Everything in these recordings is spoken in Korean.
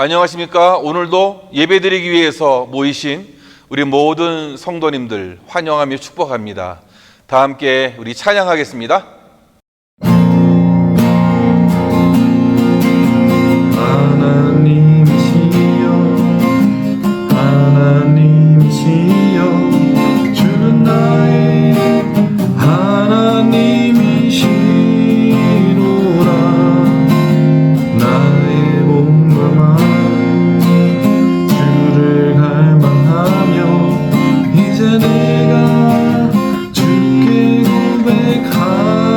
안녕하십니까. 오늘도 예배드리기 위해서 모이신 우리 모든 성도님들 환영하며 축복합니다. 다 함께 우리 찬양하겠습니다. 하나님이시여 하나님이시여 주는 나의 하나님이시로라. 나의 몸과 마음 주를 갈망하며 이제 내가 주께 고백하리.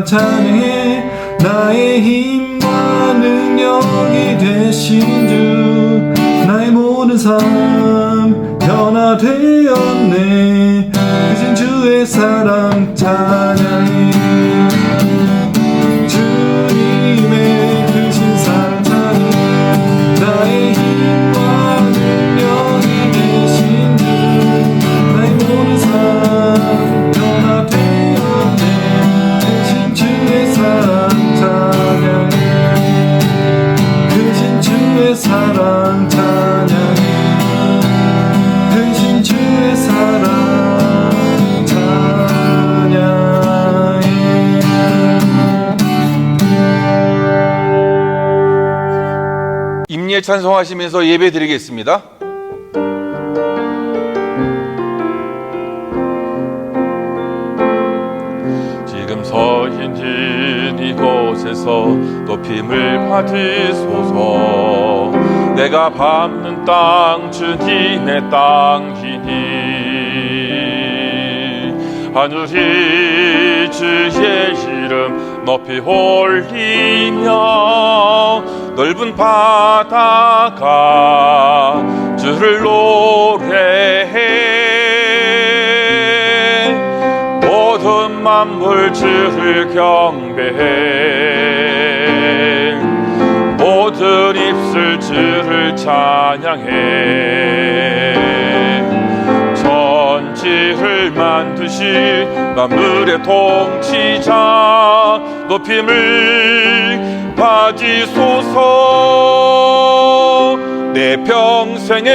찬양해. 나의 힘과 능력이 되신 주, 나의 모든 삶 변화되었네. 크신 주의 사랑 찬양해. 주님의 크신 사랑 찬양해. 나의 힘과 능력이 되신 주, 나의 모든 삶 변화되었네. 크신 주의 사랑 찬양해. 크신 주의 사랑 찬양해. 크신 주의 사랑 찬양해. 임예 찬송하시면서 예배 드리겠습니다. 지금 서 있는 이곳에서 높임을 받으소서. 내가 밟는 땅 주님의 땅이니 하늘이 주의 이름 높이 올리며 넓은 바다가 주를 노래해. 모든 만물 주를 경배해. 모든 입술 주를 찬양해. 천지를 만드신 만물의 통치자 높임을 받으소서. 내 평생에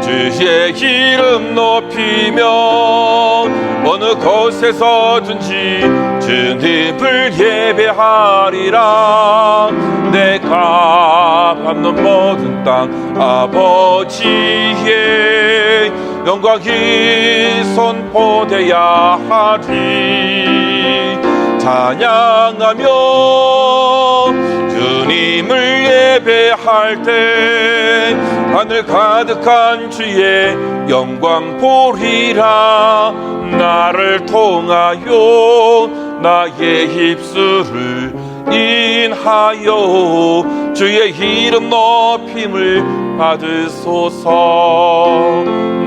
주의 이름 높이며 어느 곳에서든지 주님을 예배하리라. 내가 밟는 모든 땅 아버지의 영광이 선포되야 하리. 찬양하며 주님을 예배할 때 하늘 가득한 주의 영광 보리라. 나를 통하여 나의 입술을 인하여 주의 이름 높임을 받으소서.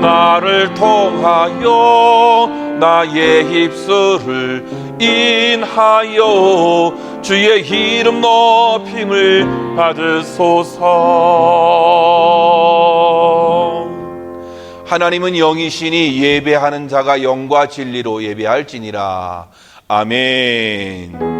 나를 통하여 나의 입술을 인하여 주의 이름 높임을 받으소서. 하나님은 영이시니 예배하는 자가 영과 진리로 예배할지니라. 아멘.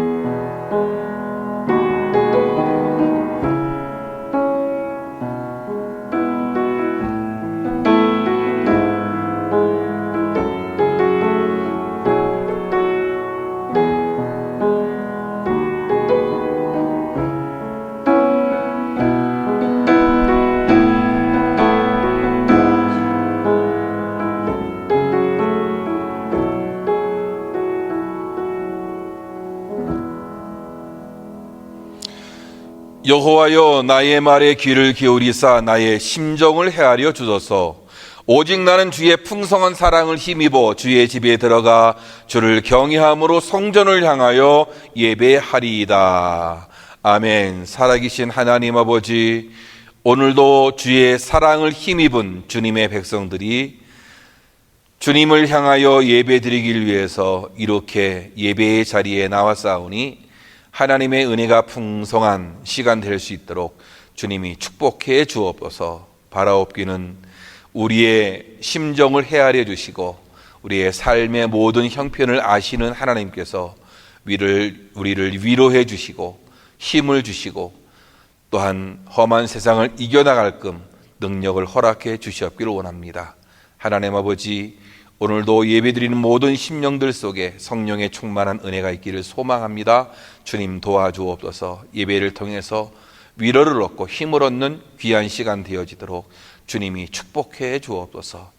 여호와여, 나의 말에 귀를 기울이사 나의 심정을 헤아려 주소서. 오직 나는 주의 풍성한 사랑을 힘입어 주의 집에 들어가 주를 경외함으로 성전을 향하여 예배하리이다. 아멘. 살아계신 하나님 아버지, 오늘도 주의 사랑을 힘입은 주님의 백성들이 주님을 향하여 예배드리길 위해서 이렇게 예배의 자리에 나왔사오니 하나님의 은혜가 풍성한 시간 될 수 있도록 주님이 축복해 주옵소서. 바라옵기는 우리의 심정을 헤아려 주시고 우리의 삶의 모든 형편을 아시는 하나님께서 우리를 위로해 주시고 힘을 주시고 또한 험한 세상을 이겨나갈끔 능력을 허락해 주시옵기를 원합니다. 하나님 아버지, 오늘도 예배드리는 모든 심령들 속에 성령의 충만한 은혜가 있기를 소망합니다. 주님 도와주옵소서. 예배를 통해서 위로를 얻고 힘을 얻는 귀한 시간 되어지도록 주님이 축복해 주옵소서.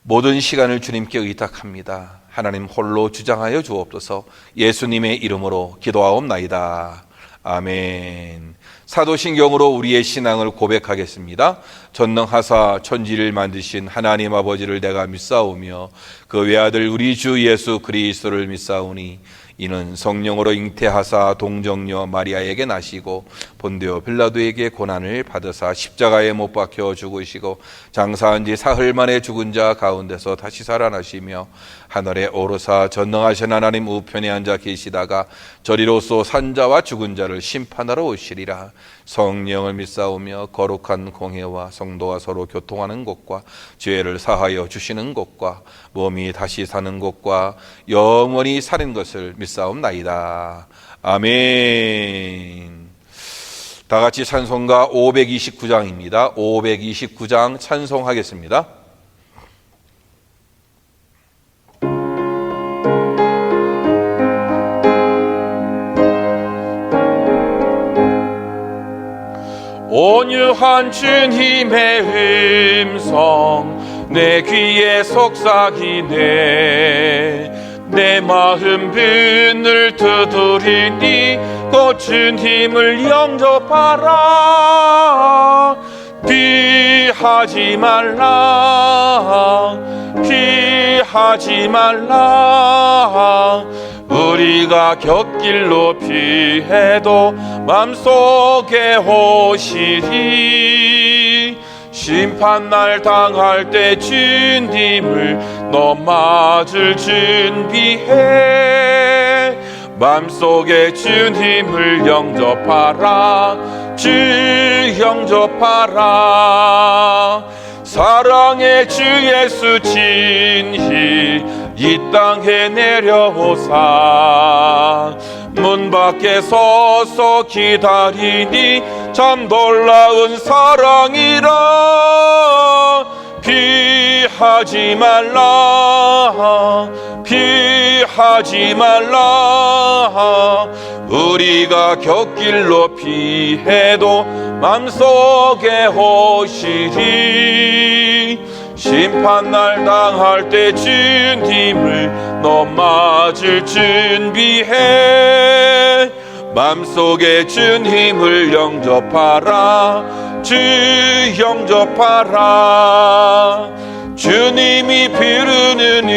모든 시간을 주님께 의탁합니다. 하나님 홀로 주장하여 주옵소서. 예수님의 이름으로 기도하옵나이다. 아멘. 사도신경으로 우리의 신앙을 고백하겠습니다. 전능하사 천지를 만드신 하나님 아버지를 내가 믿사오며 그 외아들 우리 주 예수 그리스도를 믿사오니 이는 성령으로 잉태하사 동정녀 마리아에게 나시고 본디오 빌라도에게 고난을 받으사 십자가에 못 박혀 죽으시고 장사한 지 사흘 만에 죽은 자 가운데서 다시 살아나시며 하늘에 오르사 전능하신 하나님 우편에 앉아 계시다가 저리로서 산자와 죽은 자를 심판하러 오시리라. 성령을 믿사오며 거룩한 공회와 성도와 서로 교통하는 것과 죄를 사하여 주시는 것과 몸이 다시 사는 것과 영원히 사는 것을 믿사옵나이다. 아멘. 다 같이 찬송가 529장입니다. 529장 찬송하겠습니다. 온유한 주님의 음성 내 귀에 속삭이네. 내 마음 문을 두드리니 곧 주님을 영접하라. 피하지 말라, 피하지 말라. 우리가 곁길로 피해도 맘속에 오시리. 심판날 당할 때 주님을 너 맞을 준비해. 맘속에 주님을 영접하라, 주 영접하라. 사랑의 주 예수 진히 이 땅에 내려오사 문 밖에 서서 기다리니 참 놀라운 사랑이라. 피하지 말라, 피하지 말라. 우리가 곁길로 피해도 맘속에 오시리. 심판날 당할 때 주님을 너 맞을 준비해. 맘속에 주님을 영접하라, 주 영접하라. 주님이 부르는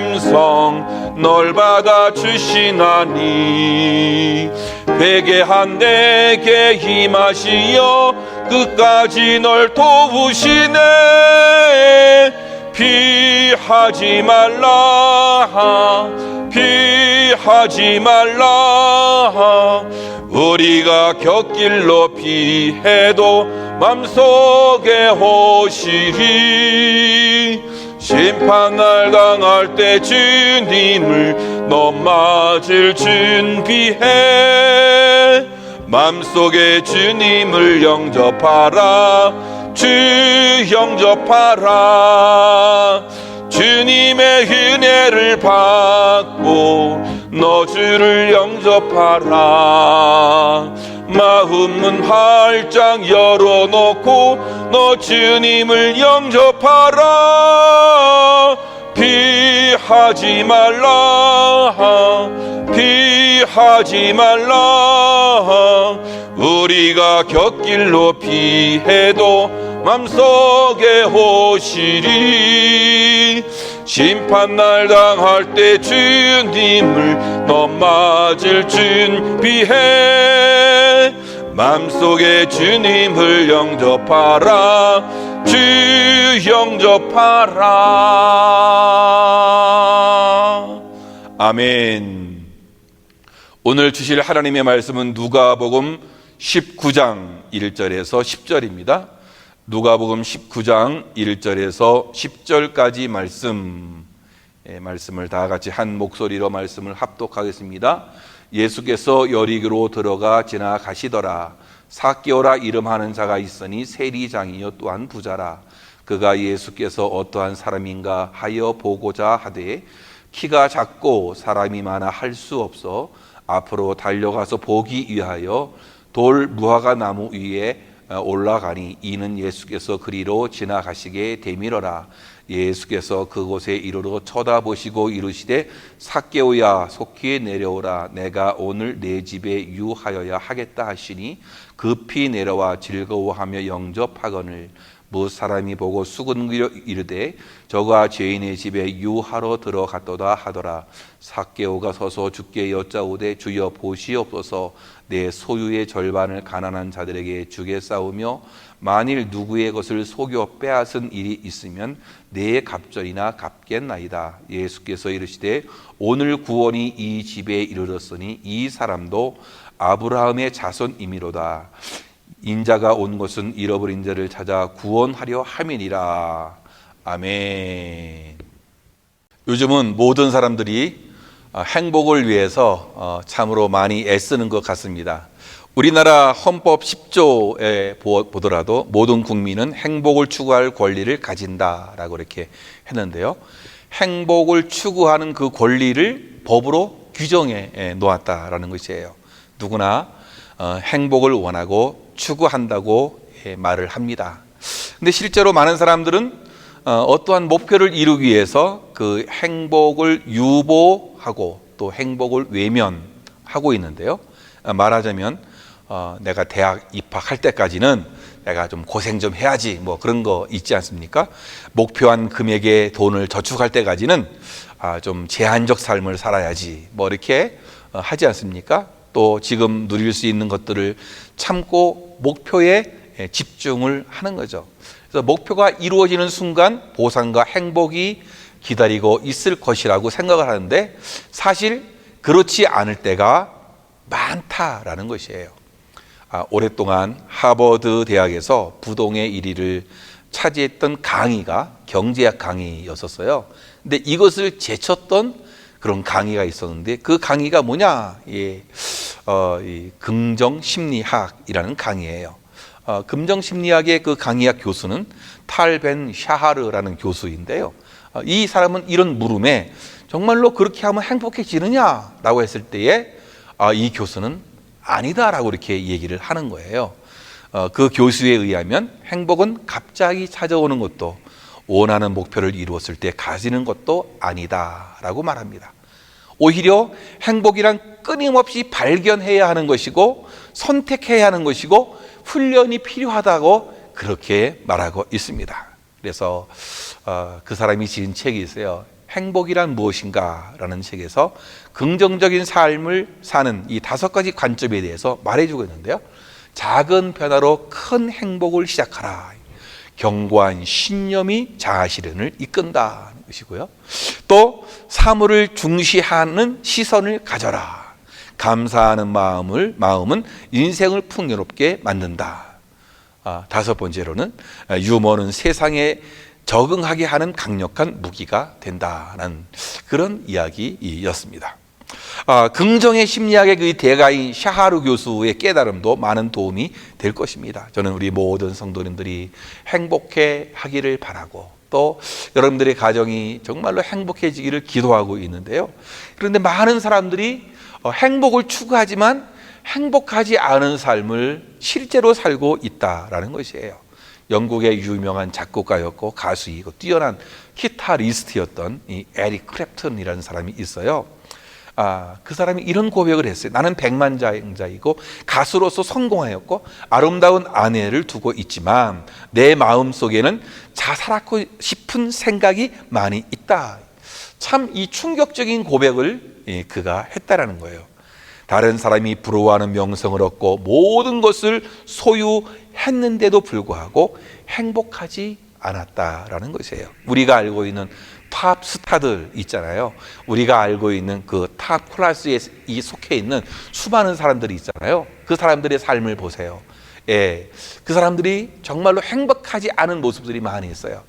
음성 널 받아주시나니 회개한 내게 임하시어 끝까지 널 도우시네. 피하지 말라, 피하지 말라. 우리가 곁길로 피해도 맘속에 오시리. 심판날 당할 때 주님을 너 맞을 준비해. 맘속에 주님을 영접하라, 주 영접하라. 주님의 은혜를 받고 너 주를 영접하라. 마음은 활짝 열어놓고 너 주님을 영접하라. 피하지 말라, 피하지 말라. 우리가 곁길로 피해도 맘속에 오시리. 심판날 당할 때 주님을 너 맞을 준비해. 맘속에 주님을 영접하라, 주 영접하라. 아멘. 오늘 주실 하나님의 말씀은 누가복음 19장 1절에서 10절입니다. 누가복음 19장 1절에서 10절까지 말씀을 다 같이 한 목소리로 말씀을 합독하겠습니다. 예수께서 여리고로 들어가 지나가시더라. 삭개오라 이름하는 자가 있으니 세리장이요 또한 부자라. 그가 예수께서 어떠한 사람인가 하여 보고자 하되 키가 작고 사람이 많아 할 수 없어 앞으로 달려가서 보기 위하여 돌 무화과 나무 위에 올라가니 이는 예수께서 그리로 지나가시게 되밀어라. 예수께서 그곳에 이르러 쳐다보시고 이르시되 삭개오야 속히 내려오라. 내가 오늘 내 집에 유하여야 하겠다 하시니 급히 내려와 즐거워하며 영접하거늘 무 사람이 보고 수근거려 이르되 저가 죄인의 집에 유하러 들어갔도다 하더라. 삭개오가 서서 주께 여짜오되 주여 보시옵소서. 내 소유의 절반을 가난한 자들에게 주겠사오며 만일 누구의 것을 속여 빼앗은 일이 있으면 내 갑절이나 갚겠나이다. 예수께서 이르시되 오늘 구원이 이 집에 이르렀으니 이 사람도 아브라함의 자손이미로다. 인자가 온 것은 잃어버린 자를 찾아 구원하려 함이니라. 아멘. 요즘은 모든 사람들이 행복을 위해서 참으로 많이 애쓰는 것 같습니다. 우리나라 헌법 10조에 보더라도 모든 국민은 행복을 추구할 권리를 가진다라고 이렇게 했는데요. 행복을 추구하는 그 권리를 법으로 규정해 놓았다라는 것이에요. 누구나 행복을 원하고 추구한다고 말을 합니다. 근데 실제로 많은 사람들은 어떠한 목표를 이루기 위해서 그 행복을 유보하고 또 행복을 외면하고 있는데요. 말하자면 내가 대학 입학할 때까지는 내가 좀 고생 좀 해야지 뭐 그런 거 있지 않습니까? 목표한 금액의 돈을 저축할 때까지는 좀 제한적 삶을 살아야지 뭐 이렇게 하지 않습니까? 또 지금 누릴 수 있는 것들을 참고 목표에 집중을 하는 거죠. 그래서 목표가 이루어지는 순간 보상과 행복이 기다리고 있을 것이라고 생각을 하는데 사실 그렇지 않을 때가 많다라는 것이에요. 오랫동안 하버드 대학에서 부동의 1위를 차지했던 강의가 경제학 강의였었어요. 근데 이것을 제쳤던 그런 강의가 있었는데 그 강의가 뭐냐? 이 긍정심리학이라는 강의예요. 긍정심리학의 그 강의학 교수는 탈 벤 샤하르라는 교수인데요. 이 사람은 이런 물음에 정말로 그렇게 하면 행복해지느냐라고 했을 때에 이 교수는 아니다라고 이렇게 얘기를 하는 거예요. 그 교수에 의하면 행복은 갑자기 찾아오는 것도 원하는 목표를 이루었을 때 가지는 것도 아니다라고 말합니다. 오히려 행복이란 끊임없이 발견해야 하는 것이고 선택해야 하는 것이고 훈련이 필요하다고 그렇게 말하고 있습니다. 그래서 그 사람이 지은 책이 있어요. 행복이란 무엇인가 라는 책에서 긍정적인 삶을 사는 이 5가지 관점에 대해서 말해주고 있는데요. 작은 변화로 큰 행복을 시작하라. 견고한 신념이 자아 실현을 이끈다는 것이고요. 또 사물을 중시하는 시선을 가져라. 감사하는 마음은 인생을 풍요롭게 만든다. 5번째로는 유머는 세상에 적응하게 하는 강력한 무기가 된다는 그런 이야기였습니다. 긍정의 심리학의 그 대가인 샤하르 교수의 깨달음도 많은 도움이 될 것입니다. 저는 우리 모든 성도님들이 행복해 하기를 바라고 또 여러분들의 가정이 정말로 행복해지기를 기도하고 있는데요. 그런데 많은 사람들이 행복을 추구하지만 행복하지 않은 삶을 실제로 살고 있다라는 것이에요. 영국의 유명한 작곡가였고 가수이고 뛰어난 기타리스트였던 이 에릭 크랩튼이라는 사람이 있어요. 그 사람이 이런 고백을 했어요. 나는 백만장자이고 가수로서 성공하였고 아름다운 아내를 두고 있지만 내 마음속에는 자살하고 싶은 생각이 많이 있다. 참 이 충격적인 고백을 그가 했다라는 거예요. 다른 사람이 부러워하는 명성을 얻고 모든 것을 소유했는데도 불구하고 행복하지 않았다라는 것이에요. 우리가 알고 있는 탑 스타들 있잖아요. 우리가 알고 있는 그 탑 클래스에 속해 있는 수많은 사람들이 있잖아요. 그 사람들의 삶을 보세요. 그 사람들이 정말로 행복하지 않은 모습들이 많이 있어요.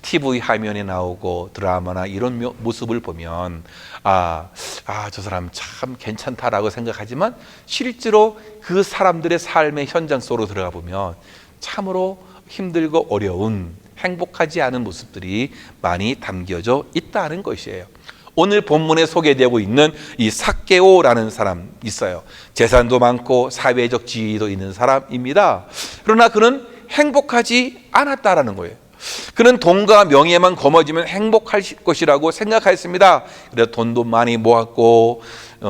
TV 화면에 나오고 드라마나 이런 모습을 보면 저 사람 참 괜찮다라고 생각하지만 실제로 그 사람들의 삶의 현장 속으로 들어가 보면 참으로 힘들고 어려운 행복하지 않은 모습들이 많이 담겨져 있다는 것이에요. 오늘 본문에 소개되고 있는 이 삭개오라는 사람 있어요. 재산도 많고 사회적 지위도 있는 사람입니다. 그러나 그는 행복하지 않았다라는 거예요. 그는 돈과 명예만 거머쥐면 행복할 것이라고 생각했습니다. 그래서 돈도 많이 모았고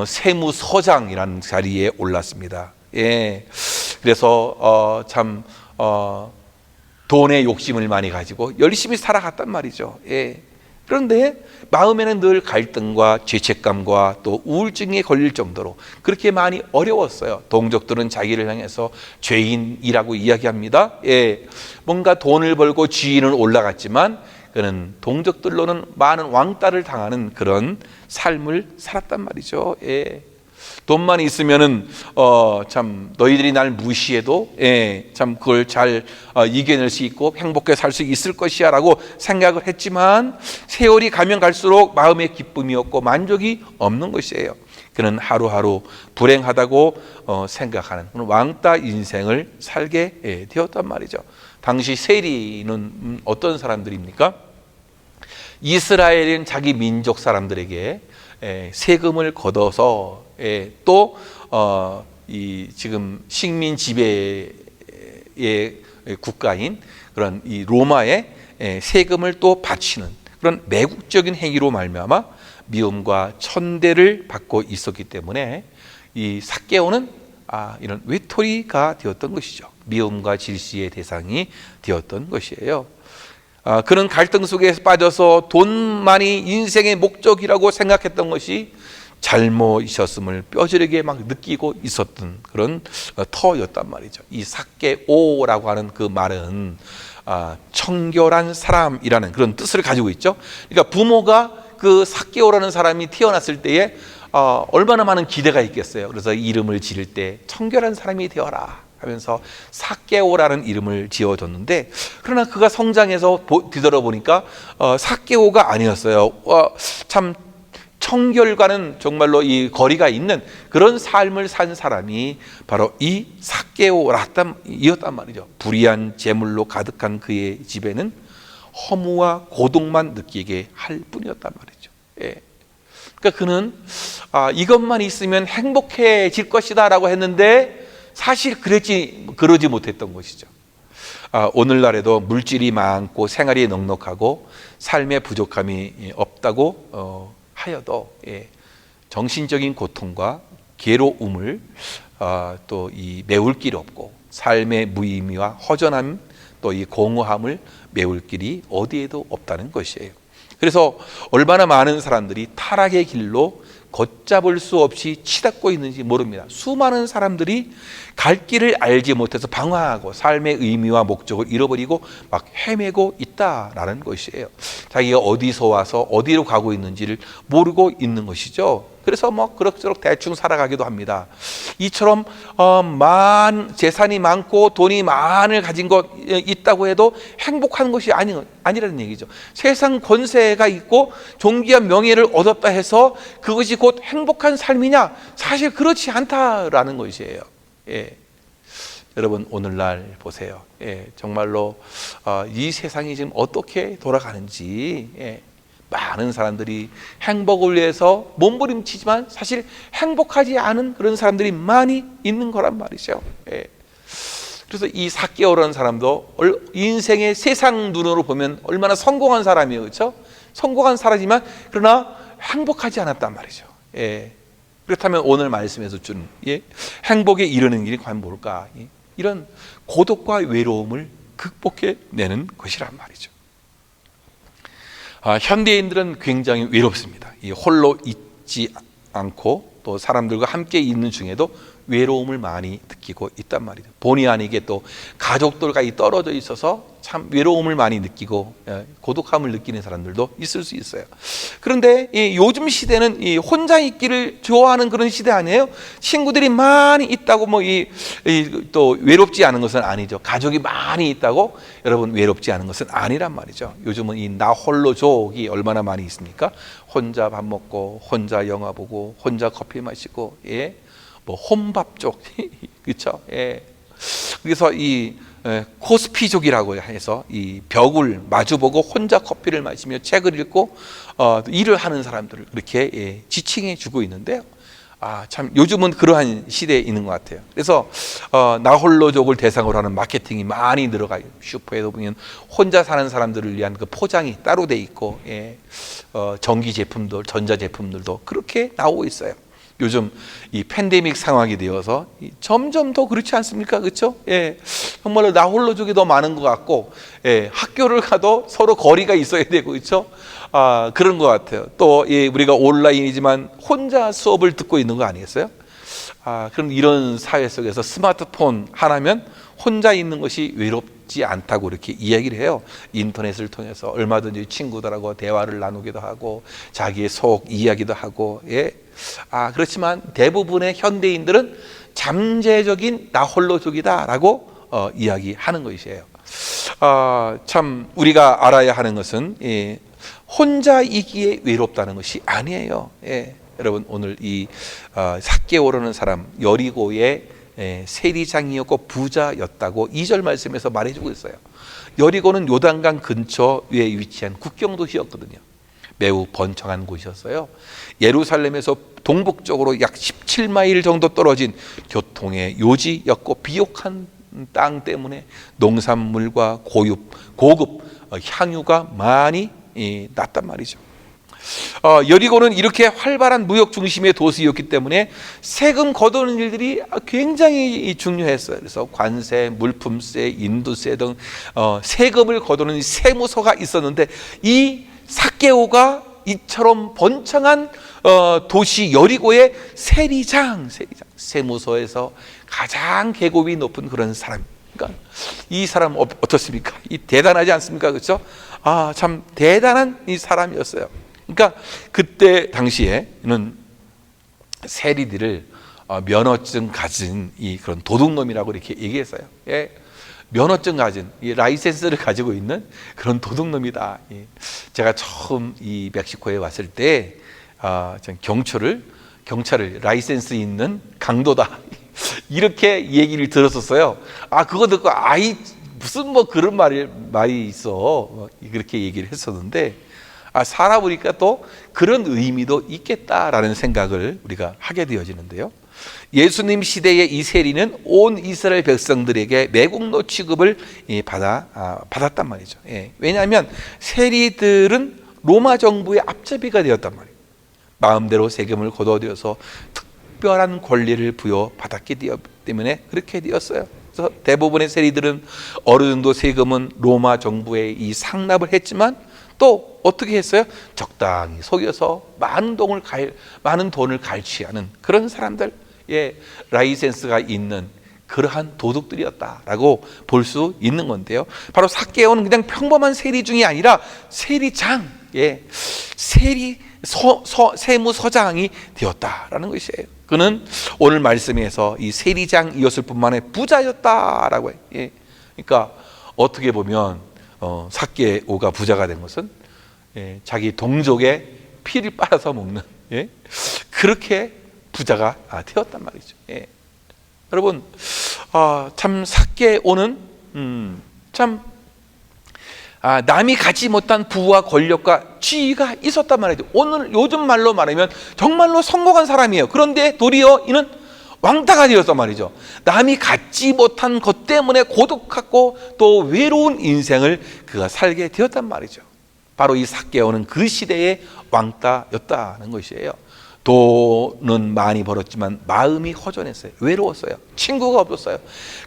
세무서장이라는 자리에 올랐습니다. 예. 그래서 돈의 욕심을 많이 가지고 열심히 살아갔단 말이죠. 예. 그런데 마음에는 늘 갈등과 죄책감과 또 우울증에 걸릴 정도로 그렇게 많이 어려웠어요. 동족들은 자기를 향해서 죄인이라고 이야기합니다. 예, 뭔가 돈을 벌고 지위는 올라갔지만 그는 동족들로는 많은 왕따를 당하는 그런 삶을 살았단 말이죠. 예. 돈만 있으면은 참 너희들이 날 무시해도 참 그걸 잘 이겨낼 수 있고 행복하게 살 수 있을 것이야라고 생각을 했지만 세월이 가면 갈수록 마음의 기쁨이 없고 만족이 없는 것이에요. 그는 하루하루 불행하다고 생각하는 왕따 인생을 살게 되었단 말이죠. 당시 세리는 어떤 사람들입니까? 이스라엘인 자기 민족 사람들에게 세금을 걷어서 또 이 지금 식민 지배의 국가인 그런 이 로마에 세금을 또 바치는 그런 매국적인 행위로 말미암아 미움과 천대를 받고 있었기 때문에 이 삭개오는 이런 외톨이가 되었던 것이죠. 미움과 질시의 대상이 되었던 것이에요. 그는 갈등 속에 빠져서 돈만이 인생의 목적이라고 생각했던 것이 잘못이셨음을 뼈저리게 막 느끼고 있었던 그런 터였단 말이죠. 이 삭개오라고 하는 그 말은 청결한 사람이라는 그런 뜻을 가지고 있죠. 그러니까 부모가 그 삭개오라는 사람이 태어났을 때에 얼마나 많은 기대가 있겠어요. 그래서 이름을 지을 때 청결한 사람이 되어라 하면서 삭개오라는 이름을 지어줬는데, 그러나 그가 성장해서 뒤돌아보니까 삭개오가 아니었어요. 참 청결과는 정말로 이 거리가 있는 그런 삶을 산 사람이 바로 이 삭개오였단 말이죠. 불의한 재물로 가득한 그의 집에는 허무와 고독만 느끼게 할 뿐이었단 말이죠. 예. 그러니까 그는 이것만 있으면 행복해질 것이다라고 했는데 사실 그러지 못했던 것이죠. 오늘날에도 물질이 많고 생활이 넉넉하고 삶의 부족함이 없다고 하여도 정신적인 고통과 괴로움을 또 이 메울 길이 없고 삶의 무의미와 허전함 또 이 공허함을 메울 길이 어디에도 없다는 것이에요. 그래서 얼마나 많은 사람들이 타락의 길로 걷잡을 수 없이 치닫고 있는지 모릅니다. 수많은 사람들이 갈 길을 알지 못해서 방황하고 삶의 의미와 목적을 잃어버리고 막 헤매고 있다라는 것이에요. 자기가 어디서 와서 어디로 가고 있는지를 모르고 있는 것이죠. 그래서 뭐 그럭저럭 대충 살아가기도 합니다. 이처럼 재산이 많고 돈이 많이 가진 것 있다고 해도 행복한 것이 아니라는 얘기죠. 세상 권세가 있고 존귀한 명예를 얻었다 해서 그것이 곧 행복한 삶이냐? 사실 그렇지 않다라는 것이에요. 예. 여러분 오늘날 보세요. 정말로 이 세상이 지금 어떻게 돌아가는지 많은 사람들이 행복을 위해서 몸부림치지만 사실 행복하지 않은 그런 사람들이 많이 있는 거란 말이죠. 그래서 이 삭개오라는 사람도 인생의 세상 눈으로 보면 얼마나 성공한 사람이에요. 그렇죠? 성공한 사람이지만 그러나 행복하지 않았단 말이죠. 그렇다면 오늘 말씀에서 준 행복에 이르는 길이 과연 뭘까? 이런 고독과 외로움을 극복해내는 것이란 말이죠. 현대인들은 굉장히 외롭습니다. 홀로 있지 않고 또 사람들과 함께 있는 중에도 외로움을 많이 느끼고 있단 말이죠. 본의 아니게 또 가족들과 떨어져 있어서 참 외로움을 많이 느끼고 고독함을 느끼는 사람들도 있을 수 있어요. 그런데 요즘 시대는 혼자 있기를 좋아하는 그런 시대 아니에요? 친구들이 많이 있다고 또 외롭지 않은 것은 아니죠. 가족이 많이 있다고 여러분 외롭지 않은 것은 아니란 말이죠. 요즘은 이 나 홀로족이 얼마나 많이 있습니까? 혼자 밥 먹고 혼자 영화 보고 혼자 커피 마시고 혼밥족 그렇죠? 그래서 코스피족이라고 해서 이 벽을 마주보고 혼자 커피를 마시며 책을 읽고 일을 하는 사람들을 그렇게 지칭해 주고 있는데요. 참 요즘은 그러한 시대에 있는 것 같아요. 그래서 나홀로족을 대상으로 하는 마케팅이 많이 늘어가요. 슈퍼에도 보면 혼자 사는 사람들을 위한 그 포장이 따로 돼 있고, 전기 제품들, 전자 제품들도 그렇게 나오고 있어요. 요즘 이 팬데믹 상황이 되어서 점점 더 그렇지 않습니까? 그렇죠? 정말로 나홀로족이 더 많은 것 같고, 학교를 가도 서로 거리가 있어야 되고, 그렇죠? 그런 것 같아요. 또 우리가 온라인이지만 혼자 수업을 듣고 있는 거 아니겠어요? 그럼 이런 사회 속에서 스마트폰 하나면 혼자 있는 것이 외롭지 않다고 이렇게 이야기를 해요. 인터넷을 통해서 얼마든지 친구들하고 대화를 나누기도 하고 자기의 속 이야기도 하고, 그렇지만 대부분의 현대인들은 잠재적인 나홀로족이다라고 이야기하는 것이에요. 참 우리가 알아야 하는 것은 혼자이기에 외롭다는 것이 아니에요. 여러분, 오늘 이 삭개오라는 사람, 여리고의 세리장이었고 부자였다고 2절 말씀에서 말해주고 있어요. 여리고는 요단강 근처에 위치한 국경도시였거든요. 매우 번창한 곳이었어요. 예루살렘에서 동북쪽으로 약 17마일 정도 떨어진 교통의 요지였고, 비옥한 땅 때문에 농산물과 고급 향유가 많이 났단 말이죠. 여리고는 이렇게 활발한 무역 중심의 도시였기 때문에 세금 거두는 일들이 굉장히 중요했어요. 그래서 관세, 물품세, 인도세 등 세금을 거두는 세무서가 있었는데, 이 삭개오가 이처럼 번창한 도시 여리고의 세리장, 세무서에서 가장 계급이 높은 그런 사람. 그러니까 이 사람 어떻습니까? 이 대단하지 않습니까? 그렇죠? 참 대단한 이 사람이었어요. 그러니까 그때 당시에는 세리들을 면허증 가진 이 그런 도둑놈이라고 이렇게 얘기했어요. 면허증 가진, 이 라이센스를 가지고 있는 그런 도둑놈이다. 제가 처음 이 멕시코에 왔을 때 경찰을 라이센스 있는 강도다 이렇게 얘기를 들었었어요. 그거 듣고 무슨 뭐 그런 말이 있어 그렇게 얘기를 했었는데, 살아보니까 또 그런 의미도 있겠다라는 생각을 우리가 하게 되어지는데요. 예수님 시대의 이 세리는 온 이스라엘 백성들에게 매국노 취급을 받았단 말이죠. 왜냐하면 세리들은 로마 정부의 앞잡이가 되었단 말이에요. 마음대로 세금을 거둬들여서 특별한 권리를 부여받았기 때문에 그렇게 되었어요. 그래서 대부분의 세리들은 어느 정도 세금은 로마 정부에 이 상납을 했지만, 또 어떻게 했어요? 적당히 속여서 많은 돈을 갈취하는 그런 사람들, 라이센스가 있는 그러한 도둑들이었다라고 볼 수 있는 건데요. 바로 삭개오는 그냥 평범한 세리 중이 아니라 세리장, 세무서장이 되었다라는 것이에요. 그는 오늘 말씀에서 이 세리장이었을 뿐만 아니라 부자였다라고 해요. 그러니까 어떻게 보면 삭개오가 부자가 된 것은 자기 동족의 피를 빨아서 먹는 그렇게 부자가 되었단 말이죠. 여러분, 참 삭개오는 참 남이 가지 못한 부와 권력과 지위가 있었단 말이죠. 요즘 말로 말하면 정말로 성공한 사람이에요. 그런데 도리어 이는 왕따가 되었단 말이죠. 남이 갖지 못한 것 때문에 고독하고 또 외로운 인생을 그가 살게 되었단 말이죠. 바로 이 삭개오는 그 시대의 왕따였다는 것이에요. 돈은 많이 벌었지만 마음이 허전했어요. 외로웠어요. 친구가 없었어요.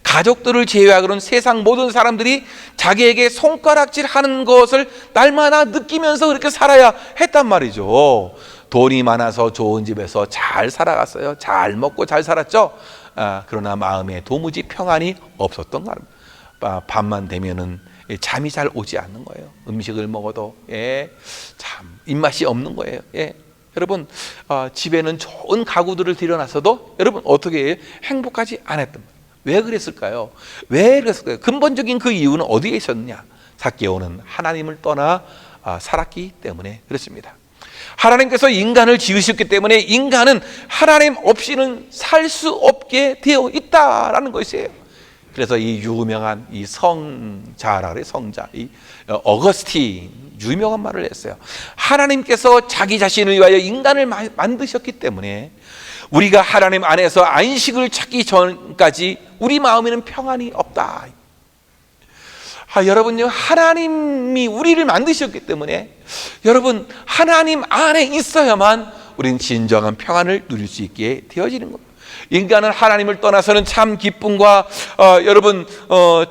가족들을 제외하고는 세상 모든 사람들이 자기에게 손가락질하는 것을 날마다 느끼면서 그렇게 살아야 했단 말이죠. 돈이 많아서 좋은 집에서 잘 살아갔어요. 잘 먹고 잘 살았죠. 그러나 마음에 도무지 평안이 없었던 거예요. 밤만 되면은 잠이 잘 오지 않는 거예요. 음식을 먹어도 참 입맛이 없는 거예요. 여러분, 집에는 좋은 가구들을 들여놨어도 여러분 어떻게 해요? 행복하지 않았던 거예요. 왜 그랬을까요? 근본적인 그 이유는 어디에 있었느냐? 삭개오는 하나님을 떠나 살았기 때문에 그렇습니다. 하나님께서 인간을 지으셨기 때문에 인간은 하나님 없이는 살 수 없게 되어 있다라는 것이에요. 그래서 이 유명한 이 성자라 그래, 성자, 이 어거스틴 유명한 말을 했어요. 하나님께서 자기 자신을 위하여 인간을 만드셨기 때문에 우리가 하나님 안에서 안식을 찾기 전까지 우리 마음에는 평안이 없다. 여러분요, 하나님이 우리를 만드셨기 때문에 여러분 하나님 안에 있어야만 우리는 진정한 평안을 누릴 수 있게 되어지는 거예요. 인간은 하나님을 떠나서는 참 기쁨과 여러분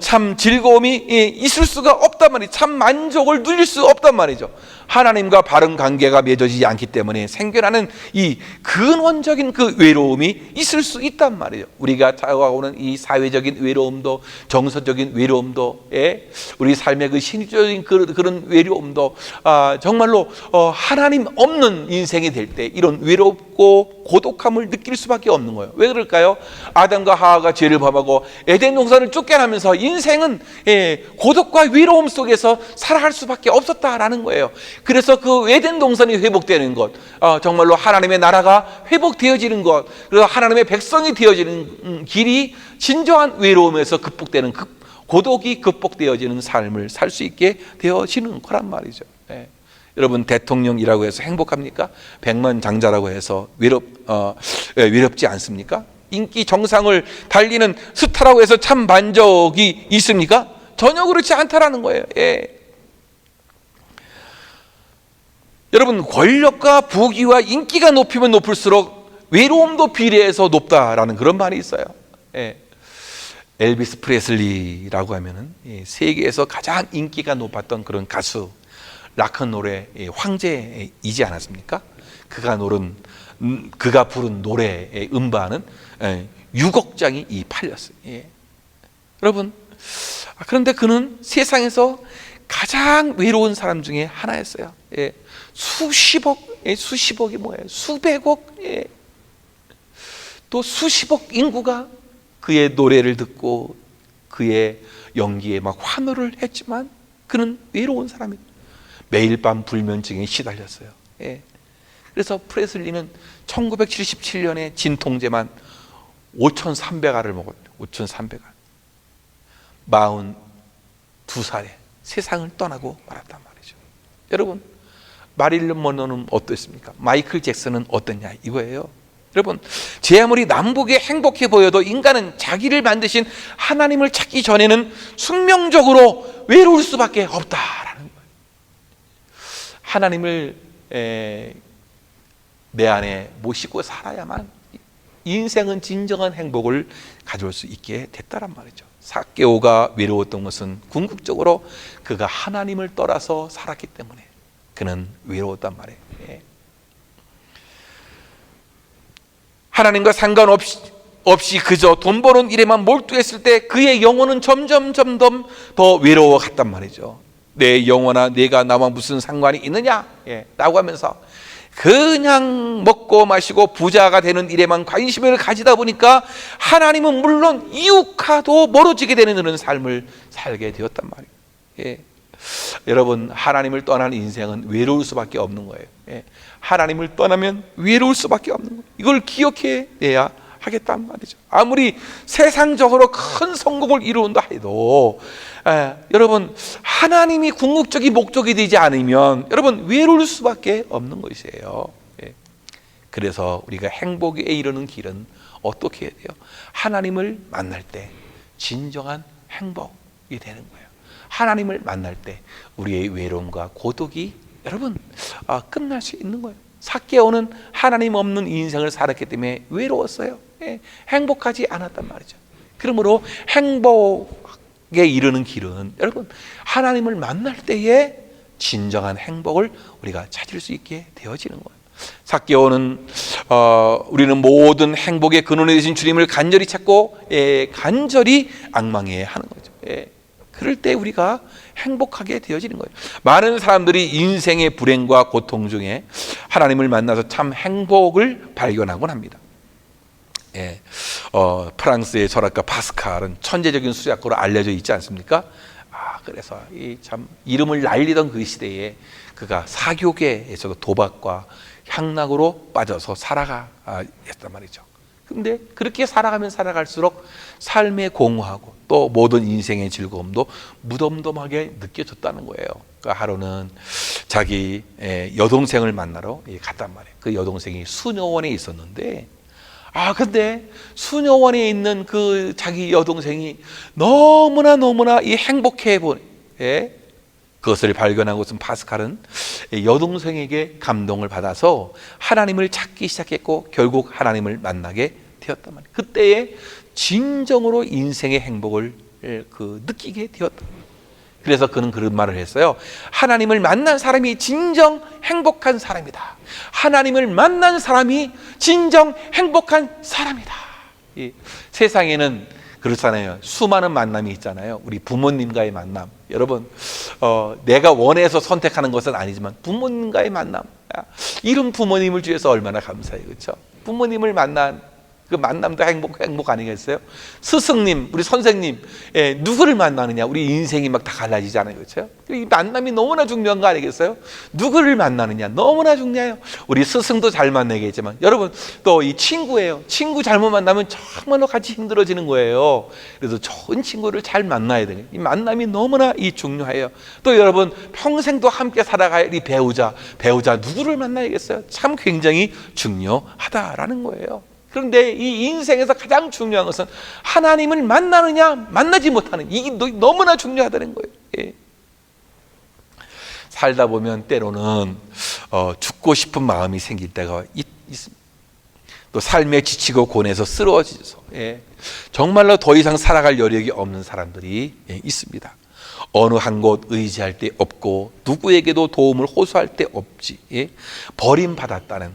참 즐거움이 있을 수가 없단 말이죠. 참 만족을 누릴 수 없단 말이죠. 하나님과 바른 관계가 맺어지지 않기 때문에 생겨나는 이 근원적인 그 외로움이 있을 수 있단 말이죠. 우리가 다가오는 이 사회적인 외로움도, 정서적인 외로움도, 우리 삶의 그 신적인 그런 외로움도 정말로 하나님 없는 인생이 될 때 이런 외롭고 고독함을 느낄 수밖에 없는 거예요. 왜 그럴까요? 아담과 하와가 죄를 범하고 에덴 동산을 쫓겨나면서 인생은 고독과 외로움 속에서 살아갈 수밖에 없었다라는 거예요. 그래서 그 에덴 동산이 회복되는 것, 정말로 하나님의 나라가 회복되어지는 것, 그래서 하나님의 백성이 되어지는 길이 진정한 외로움에서 극복되는, 고독이 극복되어지는 삶을 살 수 있게 되어지는 거란 말이죠. 여러분, 대통령이라고 해서 행복합니까? 백만장자라고 해서 외롭지 않습니까? 인기 정상을 달리는 스타라고 해서 참 만족이 있습니까? 전혀 그렇지 않다라는 거예요. 여러분, 권력과 부귀와 인기가 높이면 높을수록 외로움도 비례해서 높다라는 그런 말이 있어요. 엘비스 프레슬리라고 하면은 세계에서 가장 인기가 높았던 그런 가수, 락앤롤의 황제이지 않았습니까? 그가 부른 노래의 음반은 6억 장이 팔렸어요. 여러분, 그런데 그는 세상에서 가장 외로운 사람 중에 하나였어요. 수십억이 뭐예요? 수백억, 또 수십억 인구가 그의 노래를 듣고 그의 연기에 막 환호를 했지만 그는 외로운 사람이에요. 매일 밤 불면증에 시달렸어요. 그래서 프레슬리는 1977년에 진통제만 5,300알을 먹었대요. 5,300알. 42살에 세상을 떠나고 말았단 말이죠. 여러분, 마릴린 먼로는 어땠습니까? 마이클 잭슨은 어땠냐 이거예요. 여러분, 제 아무리 남북에 행복해 보여도 인간은 자기를 만드신 하나님을 찾기 전에는 숙명적으로 외로울 수밖에 없다라는 거예요. 하나님을 내 안에 모시고 살아야만 인생은 진정한 행복을 가져올 수 있게 됐다란 말이죠. 삭개오가 외로웠던 것은 궁극적으로 그가 하나님을 떠나서 살았기 때문에 그는 외로웠단 말이에요. 하나님과 상관없이 그저 돈 버는 일에만 몰두했을 때 그의 영혼은 점점 더 외로워갔단 말이죠. 내 영혼아, 내가 나와 무슨 상관이 있느냐? 라고 하면서 그냥 먹고 마시고 부자가 되는 일에만 관심을 가지다 보니까 하나님은 물론 이웃과도 멀어지게 되는 그런 삶을 살게 되었단 말이에요. 여러분, 하나님을 떠난 인생은 외로울 수밖에 없는 거예요. 하나님을 떠나면 외로울 수밖에 없는 거예요. 이걸 기억해내야 하겠단 말이죠. 아무리 세상적으로 큰 성공을 이룬다 해도 여러분, 하나님이 궁극적인 목적이 되지 않으면 여러분 외로울 수밖에 없는 것이에요. 그래서 우리가 행복에 이르는 길은 어떻게 해야 돼요? 하나님을 만날 때 진정한 행복이 되는 거예요. 하나님을 만날 때 우리의 외로움과 고독이 여러분 끝날 수 있는 거예요. 삭개오는 하나님 없는 인생을 살았기 때문에 외로웠어요. 행복하지 않았단 말이죠. 그러므로 행복에 이르는 길은 여러분 하나님을 만날 때에 진정한 행복을 우리가 찾을 수 있게 되어지는 거예요. 삭개오는 우리는 모든 행복의 근원이 되신 주님을 간절히 찾고 간절히 앙망해야 하는 거죠. 그럴 때 우리가 행복하게 되어지는 거예요. 많은 사람들이 인생의 불행과 고통 중에 하나님을 만나서 참 행복을 발견하곤 합니다. 프랑스의 철학가 파스칼은 천재적인 수학가로 알려져 있지 않습니까? 그래서 이 참 이름을 날리던 그 시대에 그가 사교계에서도 도박과 향락으로 빠져서 살아가 했단 말이죠. 근데 그렇게 살아가면 살아갈수록 삶의 공허하고 또 모든 인생의 즐거움도 무덤덤하게 느껴졌다는 거예요. 그러니까 하루는 자기 여동생을 만나러 갔단 말이에요. 그 여동생이 수녀원에 있었는데, 근데 수녀원에 있는 그 자기 여동생이 너무나 이 행복해 그것을 발견하고선 파스칼은 여동생에게 감동을 받아서 하나님을 찾기 시작했고 결국 하나님을 만나게 되었단 말이에요. 그때에 진정으로 인생의 행복을 느끼게 되었단 말이에요. 그래서 그는 그런 말을 했어요. 하나님을 만난 사람이 진정 행복한 사람이다. 하나님을 만난 사람이 진정 행복한 사람이다. 이 세상에는 그렇잖아요. 수많은 만남이 있잖아요. 우리 부모님과의 만남. 여러분, 내가 원해서 선택하는 것은 아니지만 부모님과의 만남. 이런 부모님을 주셔서 얼마나 감사해요. 그렇죠? 부모님을 만난 그 만남도 행복 아니겠어요? 스승님, 우리 선생님, 누구를 만나느냐? 우리 인생이 막 다 갈라지잖아요. 그렇죠? 이 만남이 너무나 중요한 거 아니겠어요? 누구를 만나느냐? 너무나 중요해요. 우리 스승도 잘 만나겠지만, 여러분, 또 이 친구예요. 친구 잘못 만나면 정말로 같이 힘들어지는 거예요. 그래서 좋은 친구를 잘 만나야 돼요. 이 만남이 너무나 중요해요. 또 여러분, 평생도 함께 살아갈 이 배우자 누구를 만나야겠어요? 참 굉장히 중요하다라는 거예요. 그런데 이 인생에서 가장 중요한 것은 하나님을 만나느냐 만나지 못하는, 이게 너무나 중요하다는 거예요. 예. 살다 보면 때로는 죽고 싶은 마음이 생길 때가 있습니다. 또 삶에 지치고 고뇌해서 쓰러져서 정말로 더 이상 살아갈 여력이 없는 사람들이 있습니다. 어느 한 곳 의지할 데 없고 누구에게도 도움을 호소할 데 없지, 버림받았다는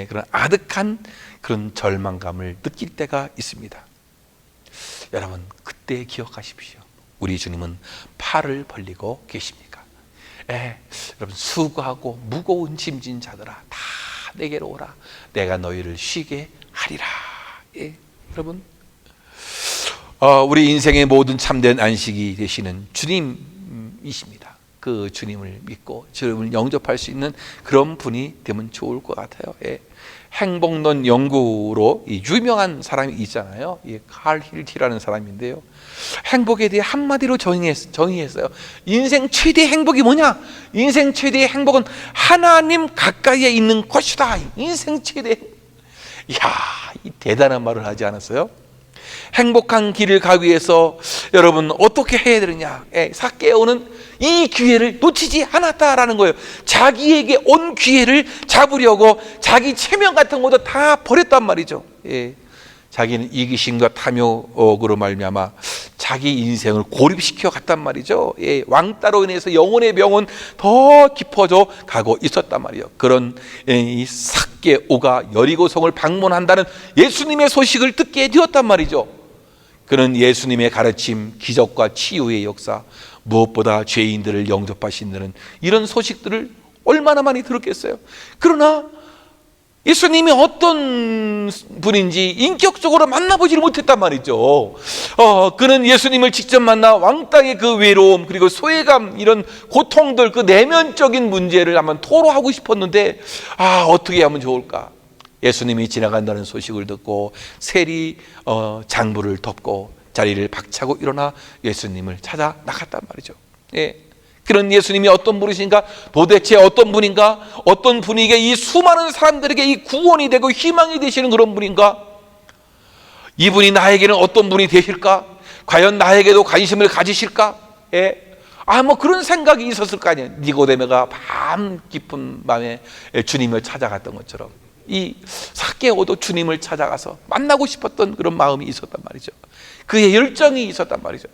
그런 아득한 그런 절망감을 느낄 때가 있습니다. 여러분, 그때 기억하십시오. 우리 주님은 팔을 벌리고 계십니까? 여러분, 수고하고 무거운 짐진 자들아, 다 내게로 오라. 내가 너희를 쉬게 하리라. 여러분, 우리 인생의 모든 참된 안식이 되시는 주님이십니다. 그 주님을 믿고 주님을 영접할 수 있는 그런 분이 되면 좋을 것 같아요. 행복론 연구로 유명한 사람이 있잖아요. 칼 힐티라는 사람인데요. 행복에 대해 한마디로 정의했어요. 인생 최대의 행복이 뭐냐? 인생 최대의 행복은 하나님 가까이에 있는 것이다. 인생 최대의 이 대단한 말을 하지 않았어요? 행복한 길을 가기 위해서 여러분 어떻게 해야 되느냐? 삭개오는 이 기회를 놓치지 않았다라는 거예요. 자기에게 온 기회를 잡으려고 자기 체면 같은 것도 다 버렸단 말이죠. 자기는 이기심과 탐욕으로 말미암아 자기 인생을 고립시켜 갔단 말이죠. 왕따로 인해서 영혼의 병은 더 깊어져 가고 있었단 말이에요. 그런 이 삭개오가 여리고성을 방문한다는 예수님의 소식을 듣게 되었단 말이죠. 그는 예수님의 가르침, 기적과 치유의 역사, 무엇보다 죄인들을 영접하신다는 이런 소식들을 얼마나 많이 들었겠어요. 그러나 예수님이 어떤 분인지 인격적으로 만나보지를 못했단 말이죠. 그는 예수님을 직접 만나 왕땅의 그 외로움, 그리고 소외감, 이런 고통들, 그 내면적인 문제를 한번 토로하고 싶었는데 어떻게 하면 좋을까? 예수님이 지나간다는 소식을 듣고 세리 장부를 덮고 자리를 박차고 일어나 예수님을 찾아 나갔단 말이죠. 그런 예수님이 어떤 분이신가? 도대체 어떤 분인가? 어떤 분에게 이 수많은 사람들에게 이 구원이 되고 희망이 되시는 그런 분인가? 이분이 나에게는 어떤 분이 되실까? 과연 나에게도 관심을 가지실까? 뭐 그런 생각이 있었을 거 아니에요. 니고데모가 밤 깊은 밤에 주님을 찾아갔던 것처럼 이 삭개오도 주님을 찾아가서 만나고 싶었던 그런 마음이 있었단 말이죠. 그의 열정이 있었단 말이죠.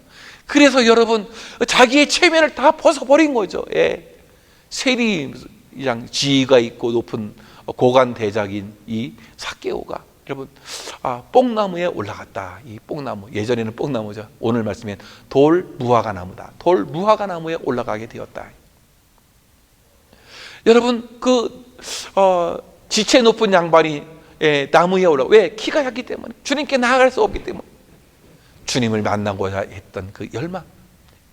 그래서 여러분, 자기의 체면을 다 벗어버린 거죠. 세리장 지위가 있고 높은 고관 대작인 이 삭개오가 여러분 뽕나무에 올라갔다. 이 뽕나무, 예전에는 뽕나무죠. 오늘 말씀엔 돌 무화과 나무다. 돌 무화과 나무에 올라가게 되었다. 여러분, 지체 높은 양반이 나무에 왜? 키가 작기 때문에, 주님께 나아갈 수 없기 때문에, 주님을 만나고자 했던 그 열망,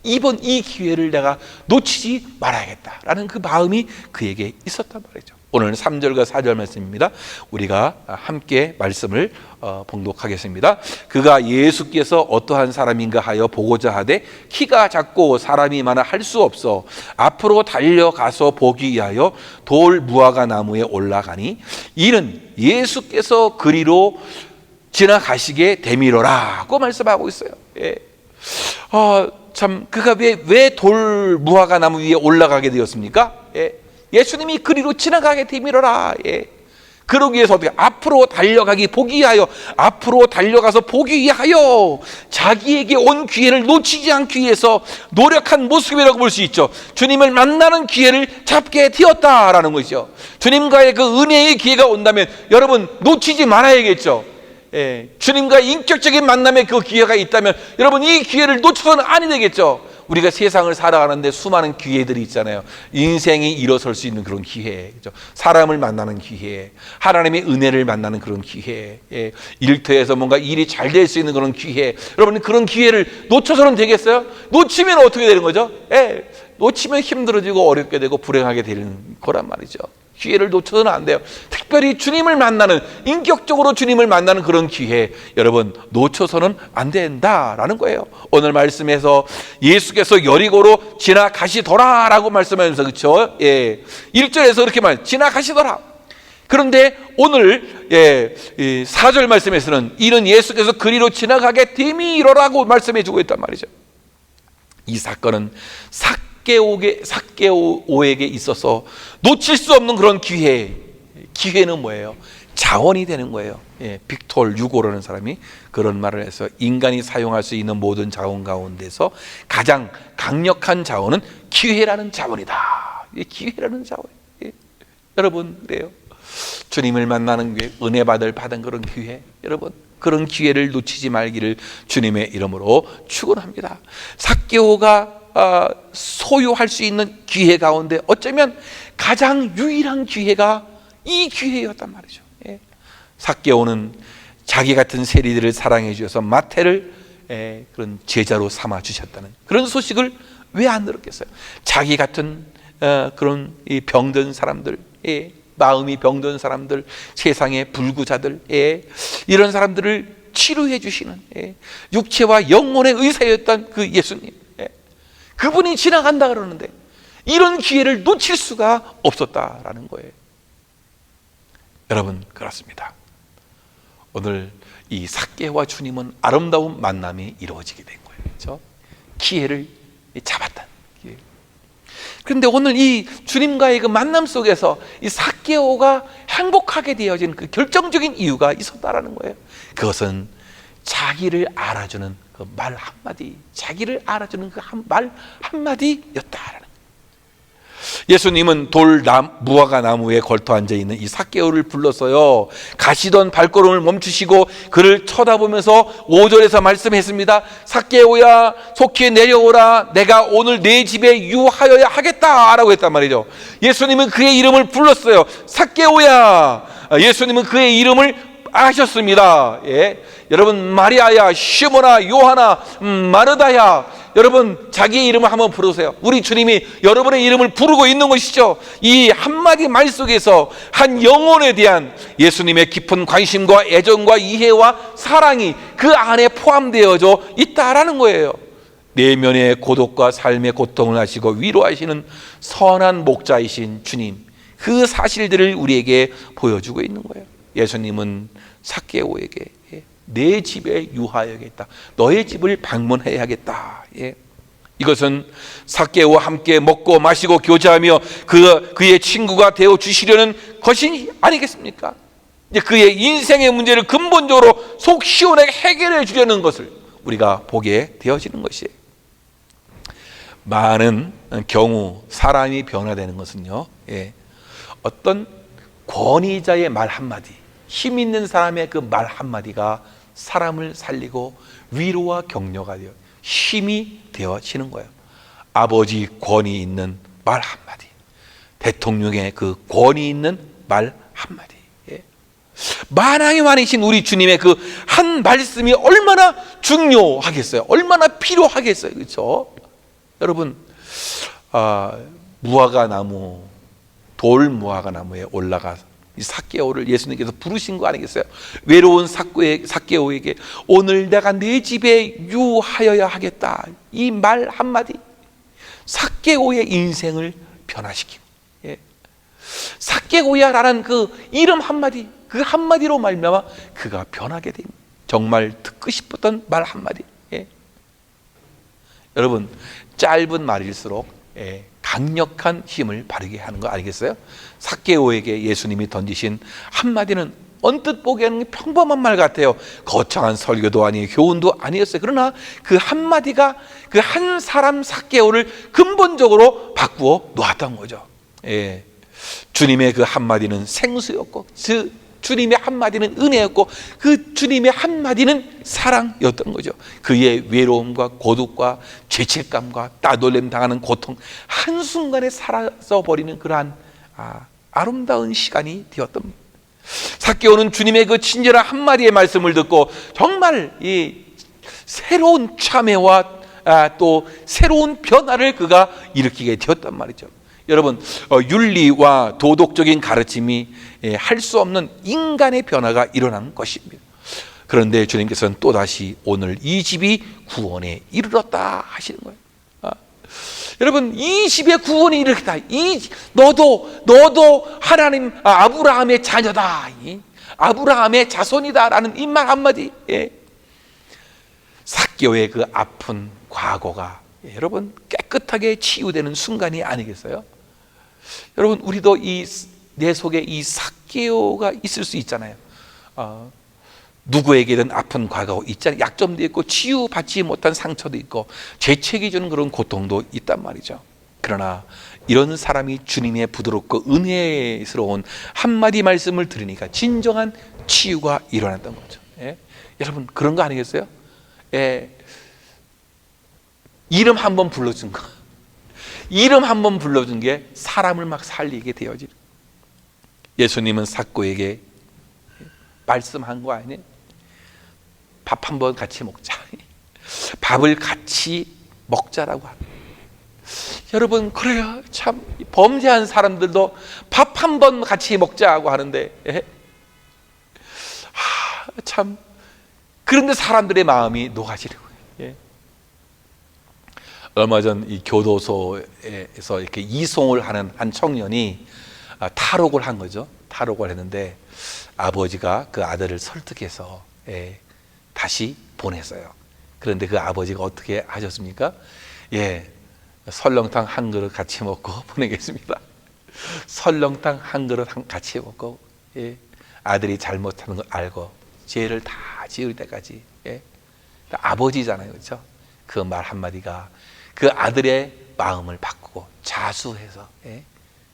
이번 이 기회를 내가 놓치지 말아야겠다라는 그 마음이 그에게 있었단 말이죠. 오늘 3절과 4절 말씀입니다. 우리가 함께 말씀을 봉독하겠습니다. 그가 예수께서 어떠한 사람인가 하여 보고자 하되 키가 작고 사람이 많아 할 수 없어 앞으로 달려가서 보기 위하여 돌 무화과 나무에 올라가니 이는 예수께서 그리로 지나가시게 되밀어라고 말씀하고 있어요. 예. 참 그가 왜 돌 무화과 나무 위에 올라가게 되었습니까? 예. 예수님이 그리로 지나가게 되밀어라. 예. 그러기 위해서 어떻게 앞으로 달려가기 보기 위하여, 앞으로 달려가서 보기 위하여 자기에게 온 기회를 놓치지 않기 위해서 노력한 모습이라고 볼 수 있죠. 주님을 만나는 기회를 잡게 되었다라는 것이죠. 주님과의 그 은혜의 기회가 온다면 여러분 놓치지 말아야겠죠. 예, 주님과 인격적인 만남의 그 기회가 있다면 여러분 이 기회를 놓쳐서는 아니 되겠죠. 우리가 세상을 살아가는데 수많은 기회들이 있잖아요. 인생이 일어설 수 있는 그런 기회, 그렇죠? 사람을 만나는 기회, 하나님의 은혜를 만나는 그런 기회, 예, 일터에서 뭔가 일이 잘 될 수 있는 그런 기회. 여러분 그런 기회를 놓쳐서는 되겠어요? 놓치면 어떻게 되는 거죠? 예, 놓치면 힘들어지고 어렵게 되고 불행하게 되는 거란 말이죠. 기회를 놓쳐서는 안 돼요. 특별히 주님을 만나는, 인격적으로 주님을 만나는 그런 기회, 여러분 놓쳐서는 안 된다라는 거예요. 오늘 말씀에서 예수께서 여리고로 지나가시더라라고 말씀하면서, 그렇죠? 예, 1절에서 그렇게 지나가시더라. 그런데 오늘 4절 말씀에서는 이는 예수께서 그리로 지나가게 되밀어라고 말씀해 주고 있단 말이죠. 이 사건은 삭개오에게 있어서 놓칠 수 없는 그런 기회는 뭐예요? 자원이 되는 거예요. 예, 빅톨 유고라는 사람이 그런 말을 해서 인간이 사용할 수 있는 모든 자원 가운데서 가장 강력한 자원은 기회라는 자원이다. 기회라는 자원. 예. 여러분 그래요. 주님을 만나는 기회, 은혜 받은 그런 기회, 여러분 그런 기회를 놓치지 말기를 주님의 이름으로 축원합니다. 삭개오가 소유할 수 있는 기회 가운데 어쩌면 가장 유일한 기회가 이 기회였단 말이죠. 예. 삭개오는 자기 같은 세리들을 사랑해 주셔서 마태를 그런 제자로 삼아 주셨다는 그런 소식을 왜 안 들었겠어요? 자기 같은 그런 병든 사람들, 마음이 병든 사람들, 세상의 불구자들, 이런 사람들을 치료해 주시는 육체와 영혼의 의사였던 그 예수님, 그분이 지나간다 그러는데 이런 기회를 놓칠 수가 없었다라는 거예요. 여러분 그렇습니다. 오늘 이 삭개와 주님은 아름다운 만남이 이루어지게 된 거예요. 그렇죠? 기회를 잡았다. 기회. 그런데 오늘 이 주님과의 그 만남 속에서 이 삭개오가 행복하게 되어진 그 결정적인 이유가 있었다라는 거예요. 그것은 자기를 알아주는 그 말 한마디, 자기를 알아주는 그 말 한마디였다라는 거예요. 예수님은 무화과 나무에 걸터 앉아있는 이 삭개오를 불러서요, 가시던 발걸음을 멈추시고 그를 쳐다보면서 5절에서 말씀했습니다. 삭개오야 속히 내려오라, 내가 오늘 내 집에 유하여야 하겠다라고 했단 말이죠. 예수님은 그의 이름을 불렀어요. 삭개오야. 예수님은 그의 이름을 아셨습니다. 예. 여러분 마리아야, 시모나, 요하나, 마르다야, 여러분 자기의 이름을 한번 부르세요. 우리 주님이 여러분의 이름을 부르고 있는 것이죠. 이 한마디 말 속에서 한 영혼에 대한 예수님의 깊은 관심과 애정과 이해와 사랑이 그 안에 포함되어져 있다라는 거예요. 내면의 고독과 삶의 고통을 하시고 위로하시는 선한 목자이신 주님, 그 사실들을 우리에게 보여주고 있는 거예요. 예수님은 삭개오에게 내 집에 유하여야겠다, 너의 집을 방문해야겠다. 예. 이것은 삭개오와 함께 먹고 마시고 교제하며 그의 친구가 되어 주시려는 것이 아니겠습니까? 이제 그의 인생의 문제를 근본적으로 속 시원하게 해결해 주려는 것을 우리가 보게 되어지는 것이에요. 많은 경우 사람이 변화되는 것은요, 어떤 권위자의 말 한마디, 힘 있는 사람의 그 말 한마디가 사람을 살리고 위로와 격려가 되어 힘이 되어지는 거예요. 아버지 권위 있는 말 한마디, 대통령의 그 권위 있는 말 한마디, 만왕의 왕이신 우리 주님의 그 한 말씀이 얼마나 중요하겠어요? 얼마나 필요하겠어요? 그렇죠? 여러분, 무화과 나무, 돌 무화과 나무에 올라가 이 삭개오를 예수님께서 부르신 거 아니겠어요? 외로운 삭개오에게 오늘 내가 네 집에 유하여야 하겠다, 이 말 한마디 삭개오의 인생을 변화시키고, 삭개오야라는 그 이름 한마디, 그 한마디로 말미암아 그가 변하게 됩니다. 정말 듣고 싶었던 말 한마디. 여러분, 짧은 말일수록 강력한 힘을 발휘게 하는 거 아니겠어요? 삭개오에게 예수님이 던지신 한마디는 언뜻 보기에는 평범한 말 같아요. 거창한 설교도 아니에요, 교훈도 아니었어요. 그러나 그 한마디가 그 한 사람 삭개오를 근본적으로 바꾸어 놓았던 거죠. 주님의 그 한마디는 생수였고, 주님의 한마디는 은혜였고, 그 주님의 한마디는 사랑이었던 거죠. 그의 외로움과 고독과 죄책감과 따돌림 당하는 고통 한순간에 사라져버리는 그러한 아름다운 시간이 되었던 겁니다. 삭개오는 주님의 그 친절한 한마디의 말씀을 듣고 정말 이 새로운 참회와 또 새로운 변화를 그가 일으키게 되었단 말이죠. 여러분, 윤리와 도덕적인 가르침이 할 수 없는 인간의 변화가 일어난 것입니다. 그런데 주님께서는 또다시 오늘 이 집이 구원에 이르렀다 하시는 거예요. 여러분, 이 집의 구원에 이르렀다. 너도 하나님 아브라함의 자녀다, 아브라함의 자손이다라는 이 말 한마디. 삭개오의 그 아픈 과거가 여러분 깨끗하게 치유되는 순간이 아니겠어요? 여러분, 우리도 내 속에 이 삭개오가 있을 수 있잖아요. 누구에게든 아픈 과거가 있잖아요. 약점도 있고 치유받지 못한 상처도 있고 죄책이 주는 그런 고통도 있단 말이죠. 그러나 이런 사람이 주님의 부드럽고 은혜스러운 한마디 말씀을 들으니까 진정한 치유가 일어났던 거죠. 여러분, 그런 거 아니겠어요? 이름 한번 불러준 거, 이름 한번 불러준 게 사람을 막 살리게 되어지는. 예수님은 삭개오에게 말씀한 거 아니에요? 밥 한번 같이 먹자, 밥을 같이 먹자라고 합니다. 여러분, 그래요. 참 범죄한 사람들도 밥 한번 같이 먹자고 하는데, 참 그런데 사람들의 마음이 녹아지는 거예요. 얼마 전 이 교도소에서 이렇게 이송을 하는 한 청년이 탈옥을 한 거죠. 탈옥을 했는데 아버지가 그 아들을 설득해서 다시 보냈어요. 그런데 그 아버지가 어떻게 하셨습니까? 설렁탕 한 그릇 같이 먹고 보내겠습니다. 설렁탕 한 그릇 같이 먹고, 아들이 잘못하는 거 알고 죄를 다 지을 때까지. 아버지잖아요, 그렇죠? 그 말 한마디가 그 아들의 마음을 바꾸고 자수해서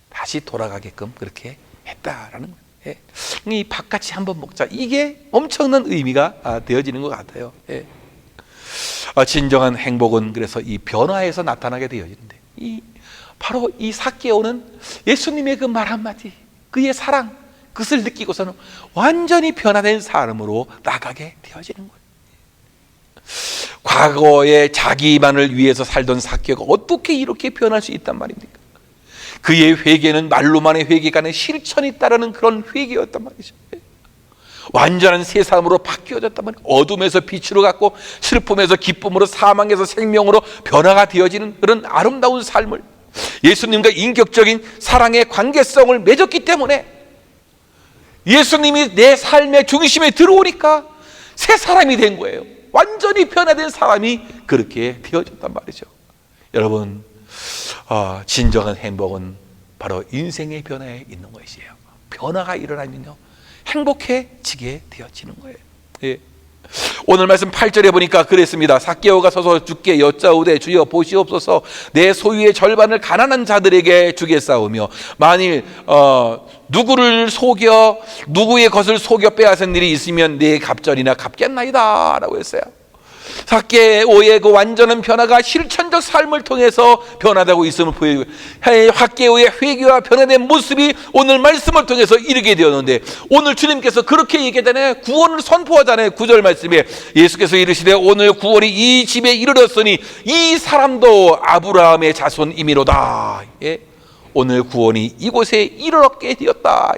다시 돌아가게끔 그렇게 했다라는 거예요. 이 밥같이 한번 먹자, 이게 엄청난 의미가 되어지는 것 같아요. 진정한 행복은 그래서 이 변화에서 나타나게 되어지는데, 바로 이 삭개오는 예수님의 그 말 한마디, 그의 사랑, 그것을 느끼고서는 완전히 변화된 사람으로 나가게 되어지는 거예요. 과거에 자기만을 위해서 살던 삭개오가 어떻게 이렇게 변할 수 있단 말입니까? 그의 회개는 말로만의 회개가 아니라 실천이 따르는 그런 회개였단 말이죠. 완전한 새 사람으로 바뀌어졌단 말이에요. 어둠에서 빛으로 갔고 슬픔에서 기쁨으로, 사망에서 생명으로 변화가 되어지는 그런 아름다운 삶을, 예수님과 인격적인 사랑의 관계성을 맺었기 때문에 예수님이 내 삶의 중심에 들어오니까 새 사람이 된 거예요. 완전히 변화된 사람이 그렇게 되어졌단 말이죠. 여러분, 진정한 행복은 바로 인생의 변화에 있는 것이에요. 변화가 일어나면요, 행복해지게 되어지는 거예요. 오늘 말씀 8절에 보니까 그랬습니다. 삭개오가 서서 주께 여짜오되 주여 보시옵소서, 내 소유의 절반을 가난한 자들에게 주겠사오며 만일 누구를 속여 누구의 것을 속여 빼앗은 일이 있으면 내 갑절이나 갚겠나이다 라고 했어요. 삭개오의 그 완전한 변화가 실천적 삶을 통해서 변화되고 있음을 보여요. 삭개오의 회개와 변화된 모습이 오늘 말씀을 통해서 이르게 되었는데, 오늘 주님께서 그렇게 얘기하잖아요. 구원을 선포하잖아요. 9절 말씀에 예수께서 이르시되 오늘 구원이 이 집에 이르렀으니 이 사람도 아브라함의 자손이미로다. 예? 오늘 구원이 이곳에 이르렀게 되었다.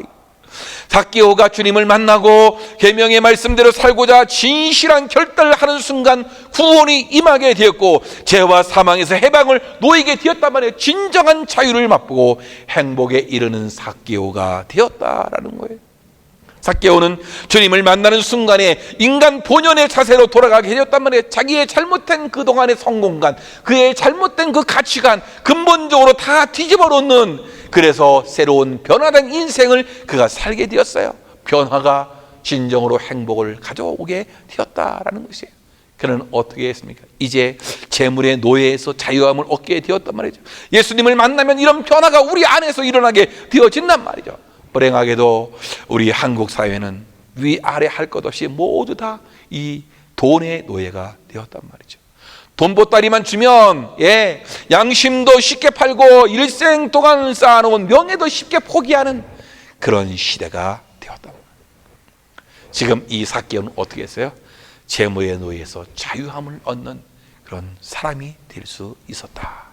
삭개오가 주님을 만나고 계명의 말씀대로 살고자 진실한 결단을 하는 순간 구원이 임하게 되었고, 죄와 사망에서 해방을 놓이게 되었단 말이에요. 진정한 자유를 맛보고 행복에 이르는 삭개오가 되었다라는 거예요. 삭개오는 주님을 만나는 순간에 인간 본연의 자세로 돌아가게 되었단 말이에요. 자기의 잘못된 그동안의 성공관, 그의 잘못된 그 가치관 근본적으로 다 뒤집어 놓는, 그래서 새로운 변화된 인생을 그가 살게 되었어요. 변화가 진정으로 행복을 가져오게 되었다라는 것이에요. 그는 어떻게 했습니까? 이제 재물의 노예에서 자유함을 얻게 되었단 말이죠. 예수님을 만나면 이런 변화가 우리 안에서 일어나게 되어진단 말이죠. 불행하게도 우리 한국 사회는 위아래 할 것 없이 모두 다 이 돈의 노예가 되었단 말이죠. 돈 보따리만 주면 양심도 쉽게 팔고 일생 동안 쌓아놓은 명예도 쉽게 포기하는 그런 시대가 되었단 말이에요. 지금 이 삭개오는 어떻게 했어요? 재물의 노예에서 자유함을 얻는 그런 사람이 될 수 있었다.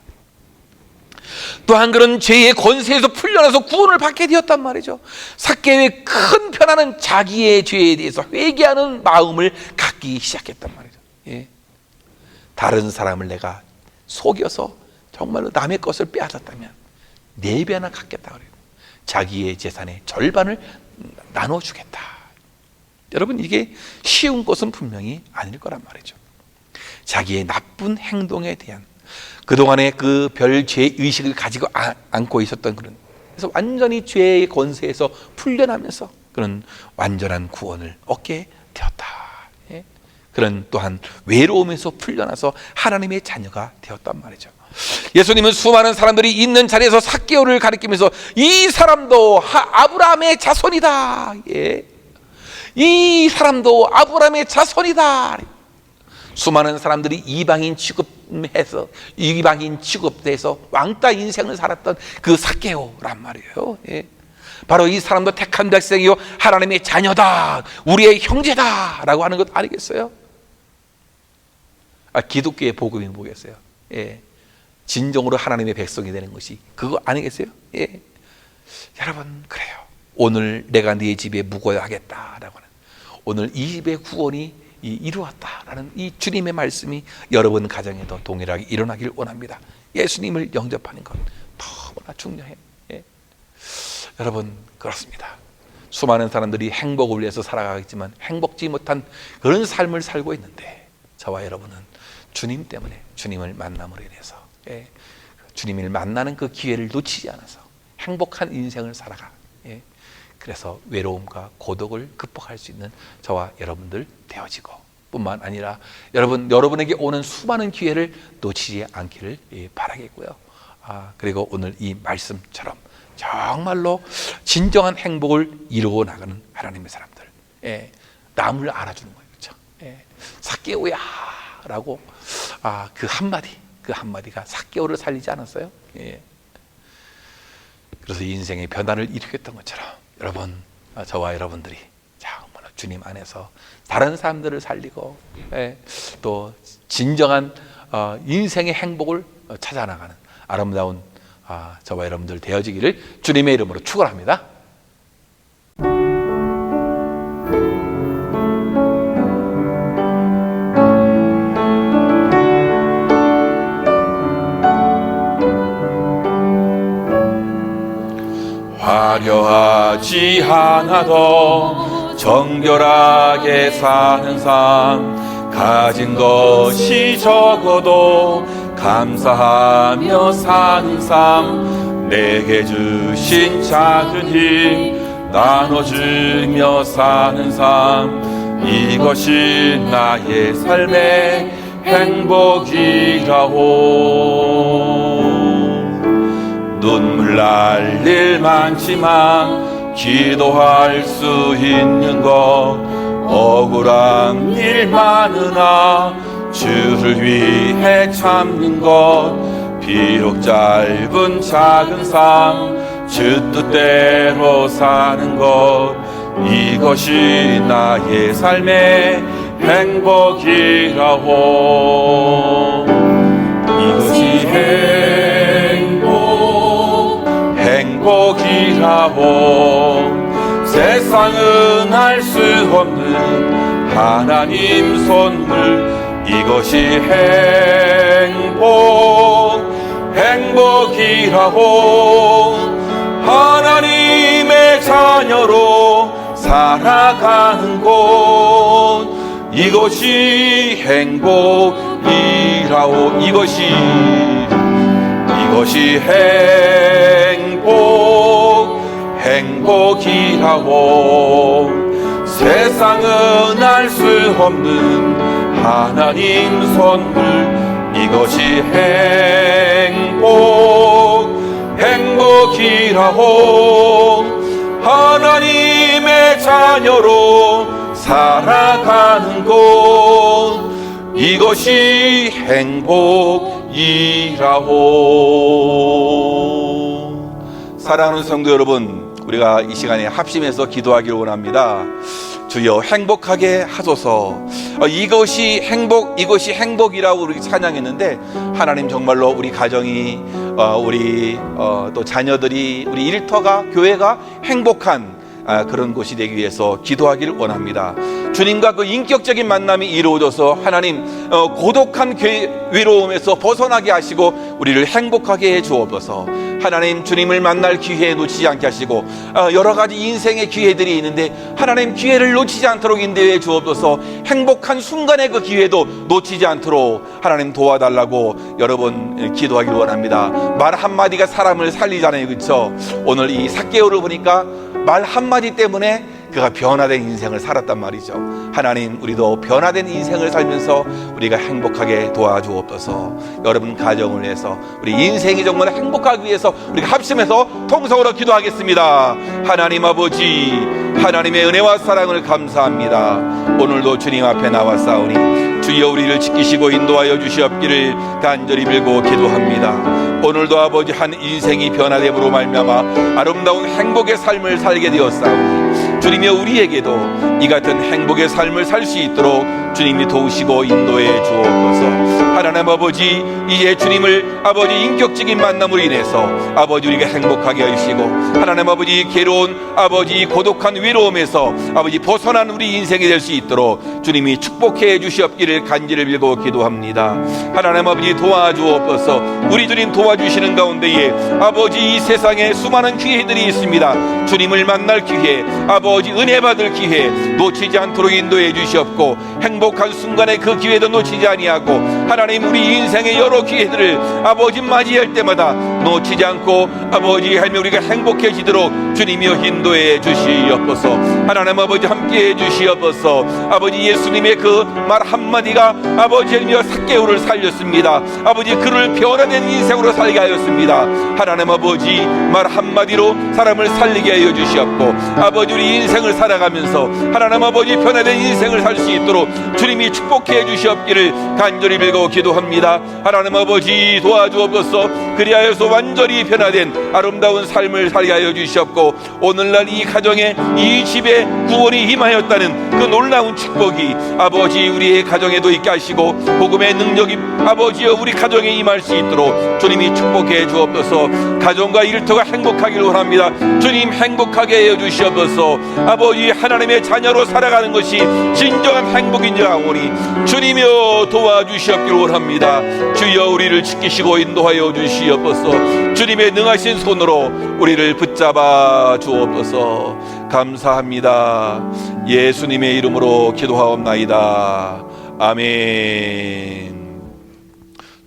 또한 그런 죄의 권세에서 풀려나서 구원을 받게 되었단 말이죠. 삭개오의 큰 변화는 자기의 죄에 대해서 회개하는 마음을 갖기 시작했단 말이죠. 예. 다른 사람을 내가 속여서 정말로 남의 것을 빼앗았다면 4배나 갖겠다 그래요. 자기의 재산의 절반을 나눠주겠다. 여러분, 이게 쉬운 것은 분명히 아닐 거란 말이죠. 자기의 나쁜 행동에 대한 그동안의 그 별 죄의식을 가지고 안고 있었던 그런, 그래서 완전히 죄의 권세에서 풀려나면서 그런 완전한 구원을 얻게 되었다. 예? 그런 또한 외로움에서 풀려나서 하나님의 자녀가 되었단 말이죠. 예수님은 수많은 사람들이 있는 자리에서 삭개오를 가리키면서 이 사람도 아브라함의 자손이다. 예? 이 사람도 아브라함의 자손이다. 수많은 사람들이 이방인 취급해서 왕따 인생을 살았던 그 삭개오란 말이에요. 예. 바로 이 사람도 택한 백성이요 하나님의 자녀다, 우리의 형제다라고 하는 것 아니겠어요? 기독교의 복음이 뭐겠어요? 예. 진정으로 하나님의 백성이 되는 것이 그거 아니겠어요? 예. 여러분, 그래요. 오늘 내가 네 집에 묵어야 하겠다라고 하는, 오늘 이 집의 구원이 이루었다라는 이 주님의 말씀이 여러분 가정에도 동일하게 일어나길 원합니다. 예수님을 영접하는 것 너무나 중요해요. 예. 여러분, 그렇습니다. 수많은 사람들이 행복을 위해서 살아가겠지만 행복지 못한 그런 삶을 살고 있는데, 저와 여러분은 주님 때문에, 주님을 만남으로 인해서 주님을 만나는 그 기회를 놓치지 않아서 행복한 인생을 살아가. 그래서 외로움과 고독을 극복할 수 있는 저와 여러분들 되어지고, 뿐만 아니라 여러분에게 오는 수많은 기회를 놓치지 않기를 바라겠고요. 그리고 오늘 이 말씀처럼 정말로 진정한 행복을 이루어 나가는 하나님의 사람들, 남을 알아주는 거예요. 그렇죠? 삭개오야 라고 그 한마디가 삭개오를 살리지 않았어요? 그래서 인생의 변화를 일으켰던 것처럼 여러분, 저와 여러분들이 정말 주님 안에서 다른 사람들을 살리고 또 진정한 인생의 행복을 찾아나가는 아름다운 저와 여러분들 되어지기를 주님의 이름으로 축원합니다. 화려하지 않아도 정결하게 사는 삶, 가진 것이 적어도 감사하며 사는 삶, 내게 주신 작은 힘 나눠주며 사는 삶, 이것이 나의 삶의 행복이라오. 눈물 날 일 많지만 기도할 수 있는 것, 억울한 일 많으나 주를 위해 참는 것, 비록 짧은 작은 삶, 주 뜻대로 사는 것, 이것이 나의 삶의 행복이라오. 이것이 행복이라오. 세상은 알 수 없는 하나님 선물, 이것이 행복이라오. 하나님의 자녀로 살아가는 곳, 이것이 행복이라오. 이것이 행복이라오. 세상은 알 수 없는 하나님 선물, 이것이 행복이라오. 하나님의 자녀로 살아가는 곳, 이것이 행복이라오. 사랑하는 성도 여러분, 우리가 이 시간에 합심해서 기도하기를 원합니다. 주여 행복하게 하소서. 이것이 행복이라고 우리 찬양했는데, 하나님 정말로 우리 가정이, 우리 또 자녀들이, 우리 일터가, 교회가 행복한 그런 곳이 되기 위해서 기도하기를 원합니다. 주님과 그 인격적인 만남이 이루어져서 하나님 고독한 외로움에서 벗어나게 하시고 우리를 행복하게 해 주옵소서. 하나님, 주님을 만날 기회 놓치지 않게 하시고, 여러 가지 인생의 기회들이 있는데 하나님 기회를 놓치지 않도록 인도해 주옵소서. 행복한 순간의 그 기회도 놓치지 않도록 하나님 도와달라고 여러분 기도하기를 원합니다. 말 한마디가 사람을 살리잖아요, 그렇죠? 오늘 이 삭개오를 보니까 말 한마디 때문에 그가 변화된 인생을 살았단 말이죠. 하나님, 우리도 변화된 인생을 살면서 우리가 행복하게 도와주옵소서. 여러분 가정을 위해서, 우리 인생이 정말 행복하기 위해서 우리가 합심해서 통성으로 기도하겠습니다. 하나님 아버지, 하나님의 은혜와 사랑을 감사합니다. 오늘도 주님 앞에 나왔사오니 주여 우리를 지키시고 인도하여 주시옵기를 간절히 빌고 기도합니다. 오늘도 아버지 한 인생이 변화됨으로 말미암아 아름다운 행복의 삶을 살게 되었사오니 주님이여 우리에게도 이 같은 행복의 삶을 살 수 있도록 주님이 도우시고 인도해 주옵소서. 하나님 아버지, 이제 주님을 아버지 인격적인 만남으로 인해서 아버지 우리가 행복하게 하시고, 하나님 아버지 괴로운 아버지 고독한 외로움에서 아버지 벗어난 우리 인생이 될 수 있도록 주님이 축복해 주시옵기를 간절히 빌고 기도합니다. 하나님 아버지 도와주옵소서. 우리 주님 도와주시는 가운데에 아버지 이 세상에 수많은 기회들이 있습니다. 주님을 만날 기회, 아버지 은혜 받을 기회 놓치지 않도록 인도해 주시옵고, 행복한 순간에 그 기회도 놓치지 아니하고 하나님 우리 인생의 여러 기회들을 아버지 맞이할 때마다 놓치지 않고 아버지 하며 우리가 행복해지도록 주님이여 인도해 주시옵소서. 하나님 아버지 함께해 주시옵소서. 아버지 예수님의 그 말 한마디가 아버지 하며 삭개오를 살렸습니다. 아버지 그를 변화된 인생으로 살게 하였습니다. 하나님 아버지 말 한마디로 사람을 살리게 하여 주시옵고, 아버지 우리 인생을 살아가면서 하나님 아버지 변화된 인생을 살 수 있도록 주님이 축복해 주시옵기를 간절히 빌고 기도합니다. 하나님 아버지 도와주옵소서. 그리하여서 완전히 변화된 아름다운 삶을 살게 하여 주시옵고, 오늘날 이 가정에 이 집에 구원이 임하였다는 그 놀라운 축복이 아버지 우리의 가정에도 있게 하시고, 복음의 능력이 아버지여 우리 가정에 임할 수 있도록 주님이 축복해 주옵소서. 가정과 일터가 행복하기를 원합니다. 주님 행복하게 해 주시옵소서. 아버지 하나님의 자녀로 살아가는 것이 진정한 행복인 줄 아오니 주님이여 도와주시옵기를 원합니다. 주여 우리를 지키시고 인도하여 주시옵소서. 주님의 능하신 손으로 우리를 붙잡아 주옵소서. 감사합니다. 예수님의 이름으로 기도하옵나이다. 아멘.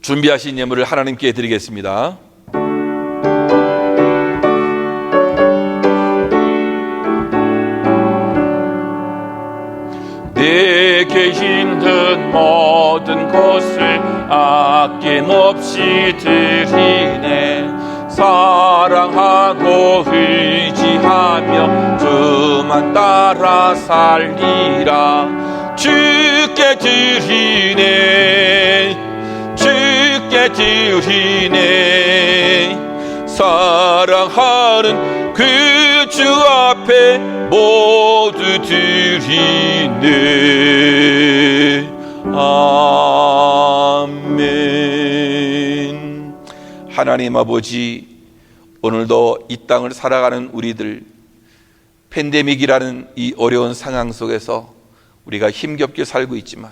준비하신 예물을 하나님께 드리겠습니다. 내게 있는 모든 것을 아낌없이 드리네. 사랑하고 의지하며 주만 따라 살리라. 주께 드리네 주께 드리네 사랑하는 그 주 앞에 모두 드리네 아멘. 하나님 아버지, 오늘도 이 땅을 살아가는 우리들, 팬데믹이라는 이 어려운 상황 속에서 우리가 힘겹게 살고 있지만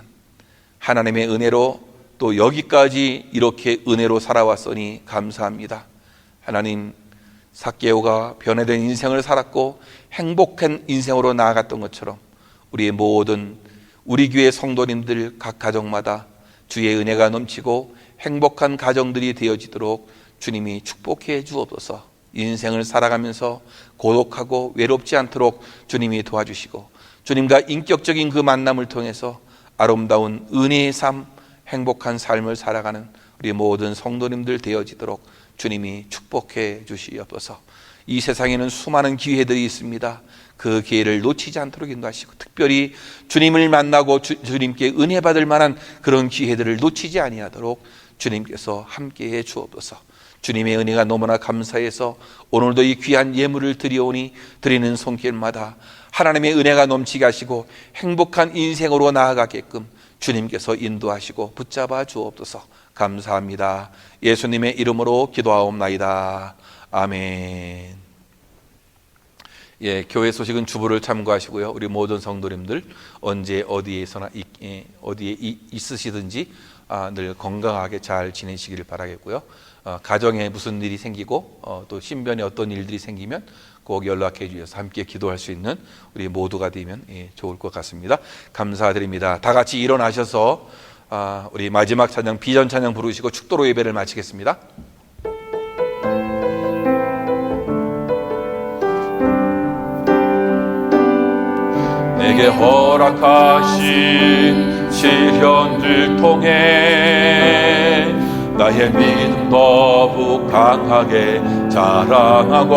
하나님의 은혜로 또 여기까지 이렇게 은혜로 살아왔으니 감사합니다. 하나님, 삭개오가 변화된 인생을 살았고 행복한 인생으로 나아갔던 것처럼 우리의 모든 우리 교회 성도님들 각 가정마다 주의 은혜가 넘치고 행복한 가정들이 되어지도록 주님이 축복해 주옵소서. 인생을 살아가면서 고독하고 외롭지 않도록 주님이 도와주시고 주님과 인격적인 그 만남을 통해서 아름다운 은혜의 삶, 행복한 삶을 살아가는 우리 모든 성도님들 되어지도록 주님이 축복해 주시옵소서. 이 세상에는 수많은 기회들이 있습니다. 그 기회를 놓치지 않도록 인도하시고 특별히 주님을 만나고 주님께 은혜 받을 만한 그런 기회들을 놓치지 아니하도록 주님께서 함께해 주옵소서. 주님의 은혜가 너무나 감사해서 오늘도 이 귀한 예물을 드리오니 드리는 손길마다 하나님의 은혜가 넘치게 하시고 행복한 인생으로 나아가게끔 주님께서 인도하시고 붙잡아 주옵소서. 감사합니다. 예수님의 이름으로 기도하옵나이다. 아멘. 예, 교회 소식은 주보를 참고하시고요. 우리 모든 성도님들 언제 어디에서나 어디에 있으시든지 늘 건강하게 잘 지내시기를 바라겠고요. 가정에 무슨 일이 생기고 또 신변에 어떤 일들이 생기면 꼭 연락해 주셔서 함께 기도할 수 있는 우리 모두가 되면 좋을 것 같습니다. 감사드립니다. 다 같이 일어나셔서 우리 마지막 찬양 비전 찬양 부르시고 축도로 예배를 마치겠습니다. 내게 허락하신 시련들 통해 나의 믿음 더욱 강하게 자랑하고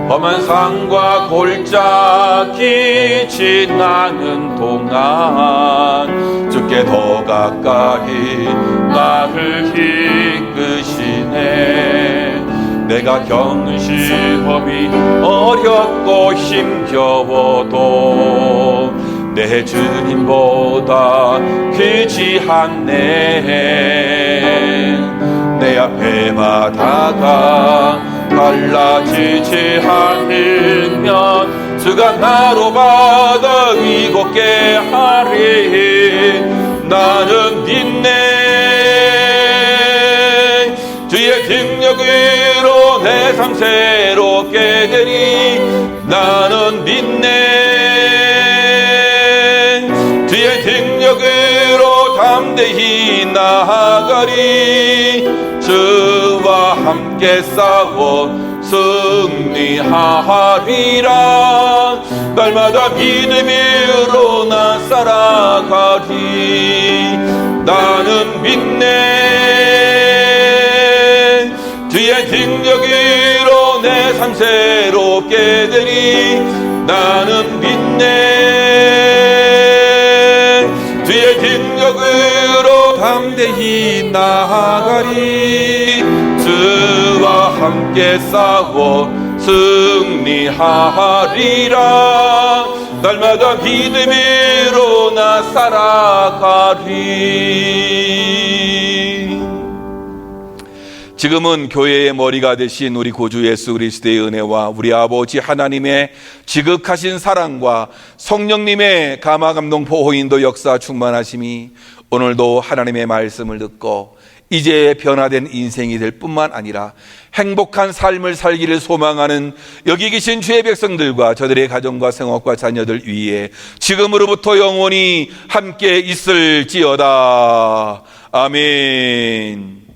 험한 산과 골짜기 지나는 동안 주께 더 가까이 나를 이끄시네. 내가 겪는 시험이 어렵고 힘겨워도 내 주님보다 귀지않네. 내 앞에 바다가 갈라지지 않으면 주가 나로 바다 위 걷게 하리. 나는 믿네. 주의 능력으로 내 삶 새롭게 되니 나는 믿네. 주의 능력으로 담대히 나아가리. 주와 함께 싸워 승리하리라. 날마다 믿음으로 나 살아가리. 나는 믿네. 주의 능력으로 내 삶 새롭게 되니 나는 믿네. 주의 능력으로 담대히 나아가리. 주와 함께 싸워 승리하리라. 날마다 믿음으로 나 살아가리. 지금은 교회의 머리가 되신 우리 구주 예수 그리스도의 은혜와 우리 아버지 하나님의 지극하신 사랑과 성령님의 감화 감동 보호 인도 역사 충만하심이 오늘도 하나님의 말씀을 듣고 이제 변화된 인생이 될 뿐만 아니라 행복한 삶을 살기를 소망하는 여기 계신 주의 백성들과 저들의 가정과 생업과 자녀들 위에 지금으로부터 영원히 함께 있을지어다. 아멘.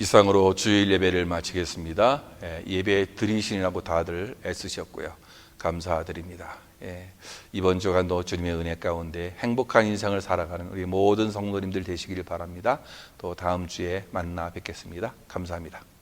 이상으로 주일 예배를 마치겠습니다. 예배 드리시느라고 다들 애쓰셨고요. 감사드립니다. 이번 주간도 주님의 은혜 가운데 행복한 인생을 살아가는 우리 모든 성도님들 되시기를 바랍니다. 또 다음 주에 만나 뵙겠습니다. 감사합니다.